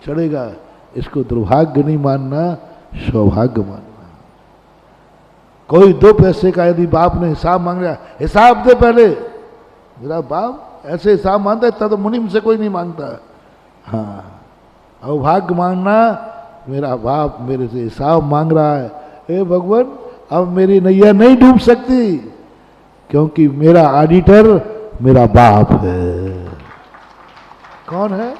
चढ़ेगा। इसको दुर्भाग्य नहीं मानना, सौभाग्य मानना। कोई 2 पैसे का यदि बाप ने हिसाब मांग रहा, हिसाब दे पहले, मेरा बाप ऐसे हिसाब मांगता है, तो मुनिम से कोई नहीं मांगता। हाँ, अभाग्य मांगना, मेरा बाप मेरे से हिसाब मांग रहा है, हे भगवान अब मेरी नैया नहीं डूब सकती, क्योंकि मेरा ऑडिटर मेरा बाप है। कौन है?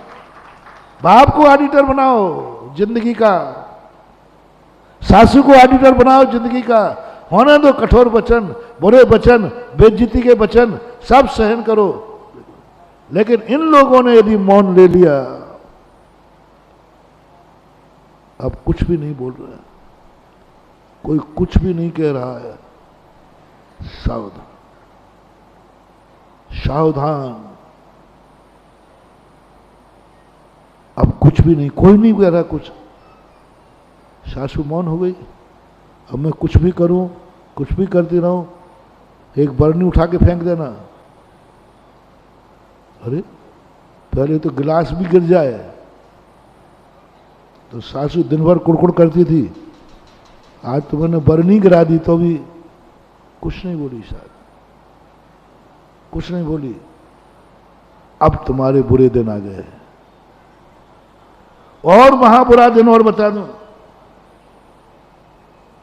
बाप को ऑडिटर बनाओ जिंदगी का, सासू को ऑडिटर बनाओ जिंदगी का। होने दो कठोर वचन, बुरे वचन, बेइज्जती के वचन, सब सहन करो। लेकिन इन लोगों ने यदि मौन ले लिया, अब कुछ भी नहीं बोल रहा है, कोई कुछ भी नहीं कह रहा है। सावधान, सावधान। अब कुछ भी नहीं, कोई नहीं कह रहा कुछ। सासू मौन हो गई। अब मैं कुछ भी करूं, कुछ भी करती रहूं, एक बरनी उठा के फेंक देना। अरे पहले तो गिलास भी गिर जाए तो सासू दिन भर कुड़कुड़ करती थी, आज तो मैंने बरनी गिरा दी तो भी कुछ नहीं बोली, शायद कुछ नहीं बोली। अब तुम्हारे बुरे दिन आ गए। और वहां बुरा दिन और बता दूं,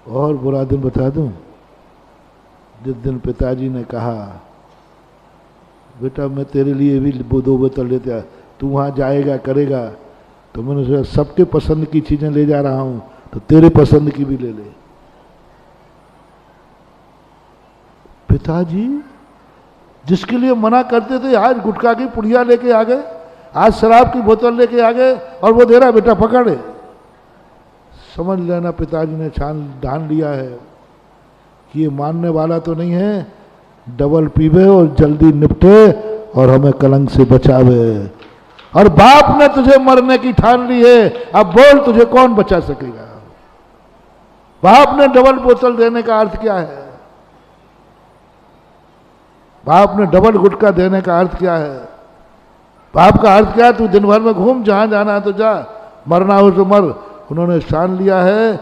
और बुरा दिन बता दूं। जिस दिन पिताजी ने कहा, बेटा मैं तेरे लिए भी 2 बोतल लेते आ, तू वहां जाएगा करेगा, तो मैंने सोचा सबके पसंद की चीजें ले जा रहा हूं, तो तेरे पसंद की भी ले ले। पिताजी जिसके लिए मना करते थे, आज गुटखा की पुड़िया लेके आ गए, आज शराब की बोतल लेके आ गए, और वो दे रहा, बेटा पकड़े। समझ लेना पिताजी ने ठान लिया है कि ये मानने वाला तो नहीं है, डबल पीवे और जल्दी निपटे और हमें कलंक से बचावे। और बाप ने तुझे मरने की ठान ली है, अब बोल तुझे कौन बचा सकेगा। बाप ने डबल बोतल देने का अर्थ क्या है? बाप ने डबल गुटखा देने का अर्थ क्या है? बाप का अर्थ क्या है? तू दिन भर में घूम, जहां जाना है तो जा, मरना हो तो मर। उन्होंने ठान लिया है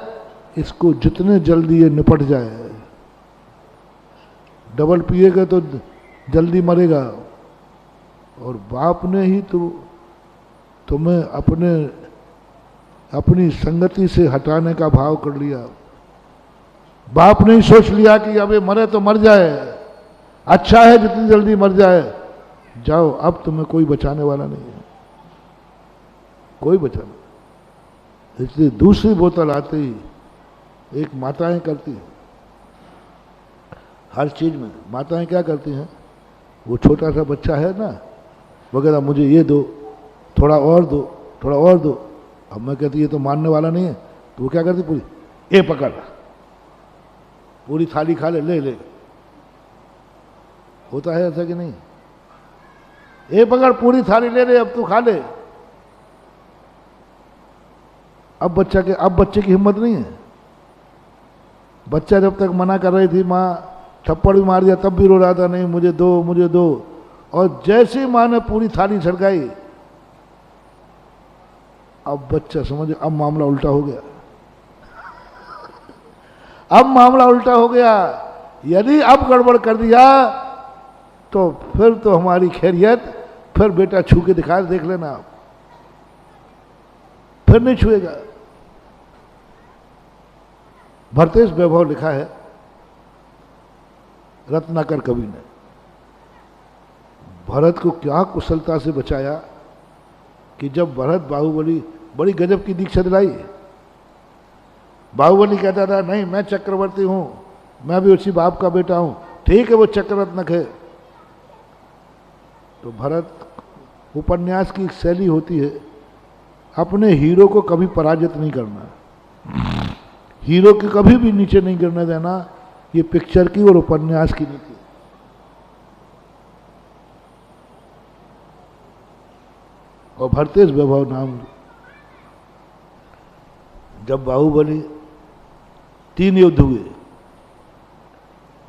इसको जितने जल्दी ये निपट जाए। डबल पिएगा तो जल्दी मरेगा। और बाप ने ही तो तुम्हें अपनी संगति से हटाने का भाव कर लिया। बाप ने ही सोच लिया कि अब ये मरे तो मर जाए, अच्छा है जितनी जल्दी मर जाए, जाओ अब तुम्हें कोई बचाने वाला नहीं है, कोई बचाने। इसलिए दूसरी बोतल आते ही एक माताएं करती हैं, हर चीज में माताएं क्या करती हैं, वो छोटा सा बच्चा है ना, वो कहता मुझे ये दो, थोड़ा और दो, थोड़ा और दो। अब मैं कहती ये तो मानने वाला नहीं है, तो वो क्या करती, पूरी ये पकड़, पूरी थाली खा ले, ले ले। होता है ऐसा कि नहीं? ये पकड़ पूरी थाली ले ले, अब तू खा ले। अब बच्चे की हिम्मत नहीं है। बच्चा जब तक मना कर रही थी, माँ थप्पड़ भी मार दिया तब भी रो रहा था, नहीं मुझे दो मुझे दो। और जैसे ही माँ ने पूरी थाली छड़काई, अब बच्चा समझ, अब मामला उल्टा हो गया। अब मामला उल्टा हो गया। यदि अब गड़बड़ कर दिया तो फिर तो हमारी खैरियत, फिर बेटा छू के दिखा, देख लेना आप, फिर नहीं छुएगा। भरतेश वैभव लिखा है रत्नाकर कवि ने, भरत को क्या कुशलता से बचाया कि जब भरत बाहुबली बड़ी गजब की दीक्षा दिलाई। बाहुबली कहता था नहीं मैं चक्रवर्ती हूं, मैं भी उसी बाप का बेटा हूं, ठीक है वो चक्ररत्नक है। तो भरत, उपन्यास की एक शैली होती है, अपने हीरो को कभी पराजित नहीं करना, हीरो के कभी भी नीचे नहीं गिरने देना, ये पिक्चर की और उपन्यास की नीति। और भरतेश वैभव नाम, जब बाहुबली 3 युद्ध हुए,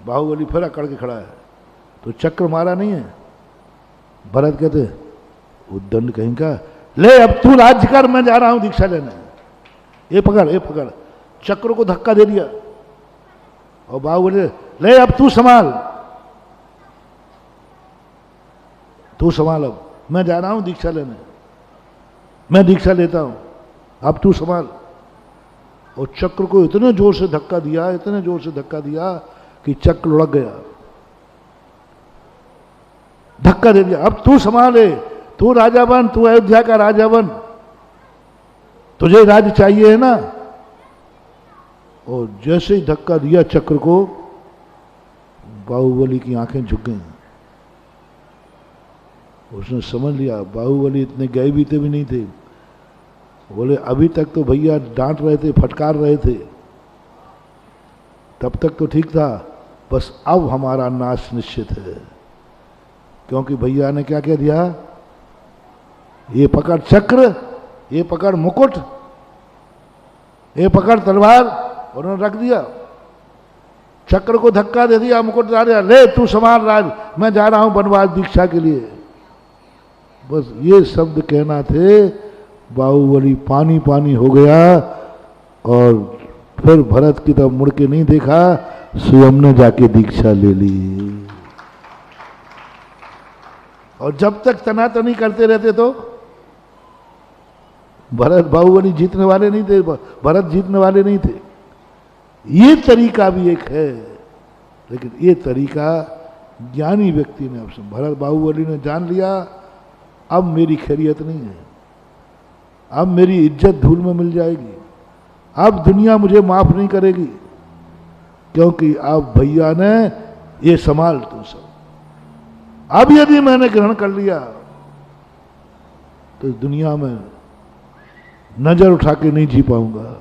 बाहुबली फिर अकड़ के खड़ा है, तो चक्र मारा नहीं है। भरत कहते उद्दंड कहीं का, ले अब तू राज्य कर, मैं जा रहा हूं दीक्षा लेने। ये पकड़, ये पकड़, चक्र को धक्का दे दिया। और बाहुबली ले अब तू संभाल, तू संभाल, अब मैं जा रहा हूं दीक्षा लेने, मैं दीक्षा लेता हूं, अब तू संभाल। और चक्र को इतने जोर से धक्का दिया, इतने जोर से धक्का दिया कि चक्र लुढ़क गया। धक्का दे दिया, अब तू संभाले, तू राजा बन, तू अयोध्या का राजा बन, तुझे राज्य चाहिए है ना। और जैसे ही धक्का दिया चक्र को, बाहुबली की आंखें झुक गईं। उसने समझ लिया बाहुबली इतने गए बीते भी नहीं थे। बोले अभी तक तो भैया डांट रहे थे, फटकार रहे थे, तब तक तो ठीक था, बस अब हमारा नाश निश्चित है। क्योंकि भैया ने क्या कह दिया, ये पकड़ चक्र, ये पकड़ मुकुट, ये पकड़ तलवार, और उन्होंने रख दिया। चक्र को धक्का दे दिया, मुकुट डाल दिया, ले तू संभाल राज, मैं जा रहा हूं वनवास दीक्षा के लिए। बस ये शब्द कहना थे, बाहुबली पानी पानी हो गया। और फिर भरत की तरफ मुड़ के नहीं देखा, स्वयं ने जाके दीक्षा ले ली। और जब तक तनातनी करते रहते तो भरत, बाहुबली जीतने वाले नहीं थे, भरत जीतने वाले नहीं थे। ये तरीका भी एक है, लेकिन ये तरीका ज्ञानी व्यक्ति ने, अब भरत बाहुबली ने जान लिया, अब मेरी खैरियत नहीं है, अब मेरी इज्जत धूल में मिल जाएगी, अब दुनिया मुझे माफ नहीं करेगी, क्योंकि अब भैया ने ये संभाल तू सब। अब यदि मैंने ग्रहण कर लिया तो दुनिया में नजर उठा के नहीं जी पाऊंगा।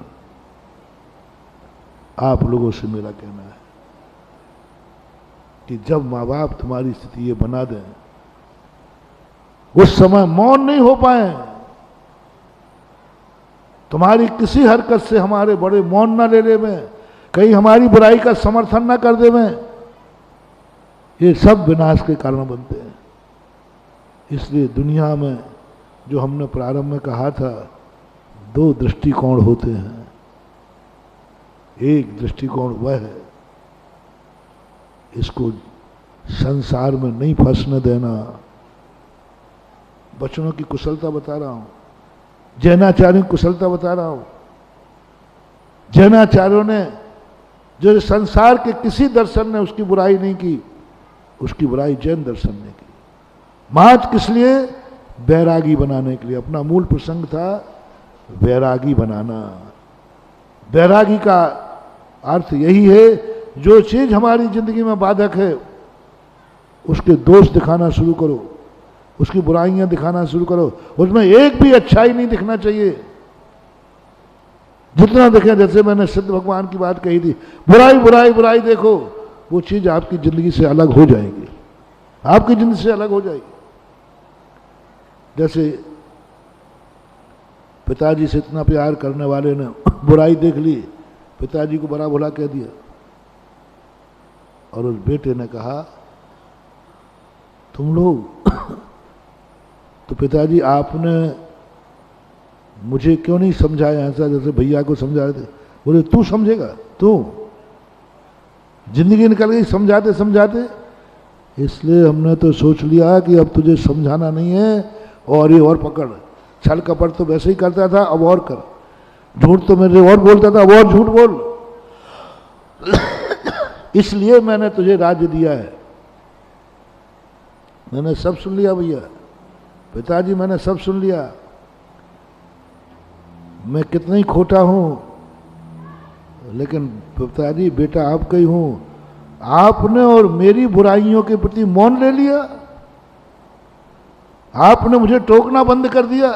आप लोगों से मेरा कहना है कि जब माँ बाप तुम्हारी स्थिति ये बना दें, उस समय मौन नहीं हो पाए, तुम्हारी किसी हरकत से हमारे बड़े मौन ना ले ले में, कहीं हमारी बुराई का समर्थन ना कर दे में, ये सब विनाश के कारण बनते हैं। इसलिए दुनिया में जो हमने प्रारंभ में कहा था, दो दृष्टिकोण होते हैं। एक दृष्टिकोण वह है, इसको संसार में नहीं फंसने देना। बचनों की कुशलता बता रहा हूं, जैनाचार्यों की कुशलता बता रहा हूं। जैनाचार्यों ने जो संसार के किसी दर्शन ने उसकी बुराई नहीं की, उसकी बुराई जैन दर्शन ने की। मात्र किस लिए? बैरागी बनाने के लिए। अपना मूल प्रसंग था बैरागी बनाना। बैरागी का अर्थ यही है, जो चीज हमारी जिंदगी में बाधक है उसके दोष दिखाना शुरू करो, उसकी बुराइयां दिखाना शुरू करो, उसमें एक भी अच्छाई नहीं दिखना चाहिए। जितना देखें, जैसे मैंने सिद्ध भगवान की बात कही थी, बुराई बुराई बुराई देखो, वो चीज आपकी जिंदगी से अलग हो जाएगी, आपकी जिंदगी से अलग हो जाएगी। जैसे पिताजी से इतना प्यार करने वाले ने बुराई देख ली, पिताजी को बड़ा भला कह दिया, और उस बेटे ने कहा तुम लोग तो पिताजी आपने मुझे क्यों नहीं समझाया ऐसा जैसे भैया को समझाए थे? बोले तू समझेगा, तू जिंदगी निकल गई समझाते समझाते। इसलिए हमने तो सोच लिया कि अब तुझे समझाना नहीं है, और ये और पकड़, छल कपट तो वैसे ही करता था, अब और कर, झूठ तो मेरे और बोलता था, अब और झूठ बोल। इसलिए मैंने तुझे राज्य दिया है। मैंने सब सुन लिया भैया, पिताजी मैंने सब सुन लिया, मैं कितना ही खोटा हूं, लेकिन पिताजी बेटा आपका ही हूं। आपने और मेरी बुराइयों के प्रति मौन ले लिया, आपने मुझे टोकना बंद कर दिया,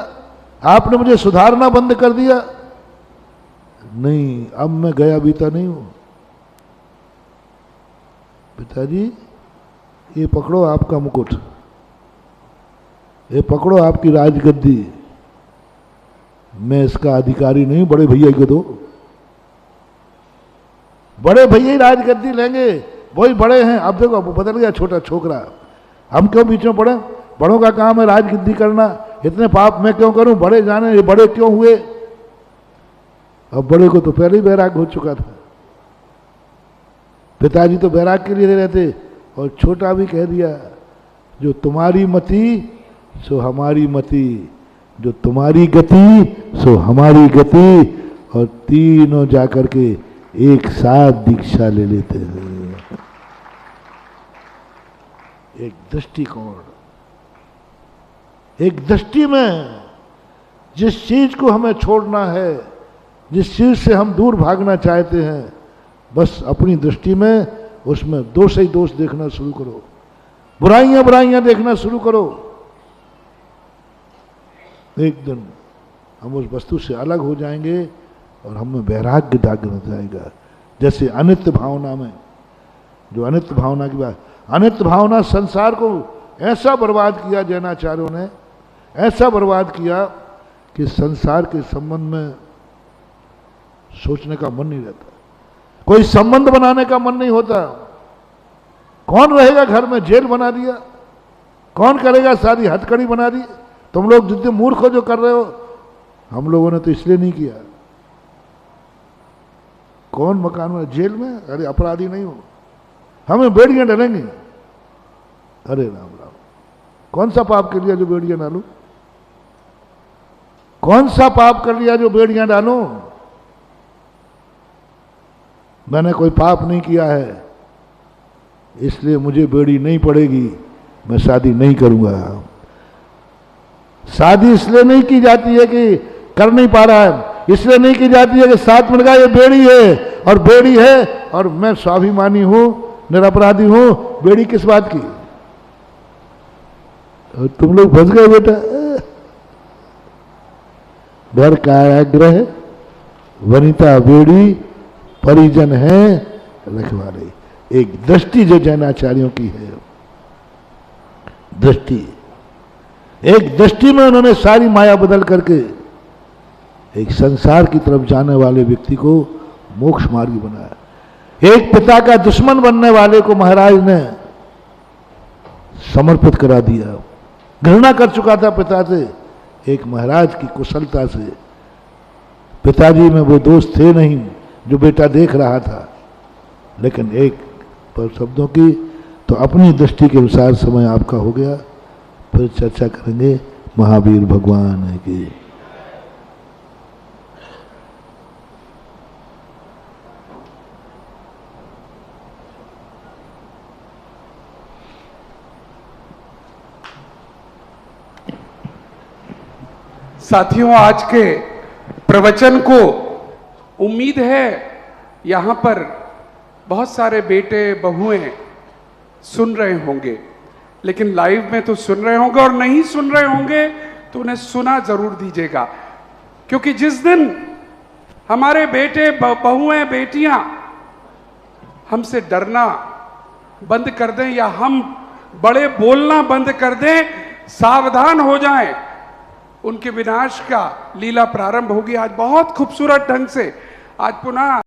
आपने मुझे सुधारना बंद कर दिया। नहीं, अब मैं गया बीता नहीं हूं। पिताजी ये पकड़ो आपका मुकुट, ये पकड़ो आपकी राजगद्दी, मैं इसका अधिकारी नहीं, बड़े भैया को दो, बड़े भैया ही राजगद्दी लेंगे, वही बड़े हैं। अब देखो अब बदल गया छोटा छोकरा, हम क्यों बीच में पड़े? बड़ों का काम है राजगिद्दी करना, इतने पाप मैं क्यों करूं? बड़े जाने ये बड़े क्यों हुए? अब बड़े को तो पहले ही बैराग हो चुका था। पिताजी तो बैराग के लिए रहते, और छोटा भी कह दिया जो तुम्हारी मति सो हमारी मति, जो तुम्हारी गति सो हमारी गति, और तीनों जाकर के एक साथ दीक्षा ले लेते हैं। एक दृष्टिकोण, एक दृष्टि में जिस चीज को हमें छोड़ना है, जिस चीज से हम दूर भागना चाहते हैं, बस अपनी दृष्टि में उसमें दोष ही दोष देखना शुरू करो, बुराइयां बुराइयां देखना शुरू करो। एक दिन हम उस वस्तु से अलग हो जाएंगे और हमें वैराग्य जागृत हो जाएगा। जैसे अनित्य भावना में, जो अनित्य भावना की बात, अनित्य भावना संसार को ऐसा बर्बाद किया जैनाचार्यों ने, ऐसा बर्बाद किया कि संसार के संबंध में सोचने का मन नहीं रहता, कोई संबंध बनाने का मन नहीं होता। कौन रहेगा घर में? जेल बना दिया। कौन करेगा शादी? हथकड़ी बना दी। तुम लोग जितने मूर्ख हो जो कर रहे हो, हम लोगों ने तो इसलिए नहीं किया। कौन मकान में? जेल में? अरे अपराधी नहीं हो, हमें बेड़ियां डलेंगी। अरे राम राम, कौन सा पाप कर लिया जो बेड़ियां डालू? कौन सा पाप कर लिया जो बेड़ियां डालू? मैंने कोई पाप नहीं किया है, इसलिए मुझे बेड़ी नहीं पड़ेगी, मैं शादी नहीं करूंगा। शादी इसलिए नहीं की जाती है कि कर नहीं पा रहा है, इसलिए नहीं की जाती है कि साथ मिल गया ये बेड़ी है और बेड़ी है और मैं स्वाभिमानी हूं, निरपराधी हूं। बेड़ी किस बात की? और तुम लोग फंस गए बेटा। घर कारागृह वनिता बेड़ी, परिजन है रखवाले। एक दृष्टि जो जैनाचार्यों की है, दृष्टि, एक दृष्टि में उन्होंने सारी माया बदल करके एक संसार की तरफ जाने वाले व्यक्ति को मोक्ष मार्गी बनाया। एक पिता का दुश्मन बनने वाले को महाराज ने समर्पित करा दिया। घृणा कर चुका था पिता से, एक महाराज की कुशलता से। पिताजी में वो दोष थे नहीं जो बेटा देख रहा था, लेकिन एक पर शब्दों की तो अपनी दृष्टि के अनुसार समय आपका हो गया। फिर चर्चा करेंगे। महावीर भगवान की। साथियों, आज के प्रवचन को उम्मीद है यहाँ पर बहुत सारे बेटे बहुएं सुन रहे होंगे, लेकिन लाइव में तो सुन रहे होंगे, और नहीं सुन रहे होंगे तो उन्हें सुना जरूर दीजिएगा। क्योंकि जिस दिन हमारे बेटे बहुएं बेटियां हमसे डरना बंद कर दें या हम बड़े बोलना बंद कर दें, सावधान हो जाएं, उनके विनाश का लीला प्रारंभ होगी। आज बहुत खूबसूरत ढंग से आज पुनः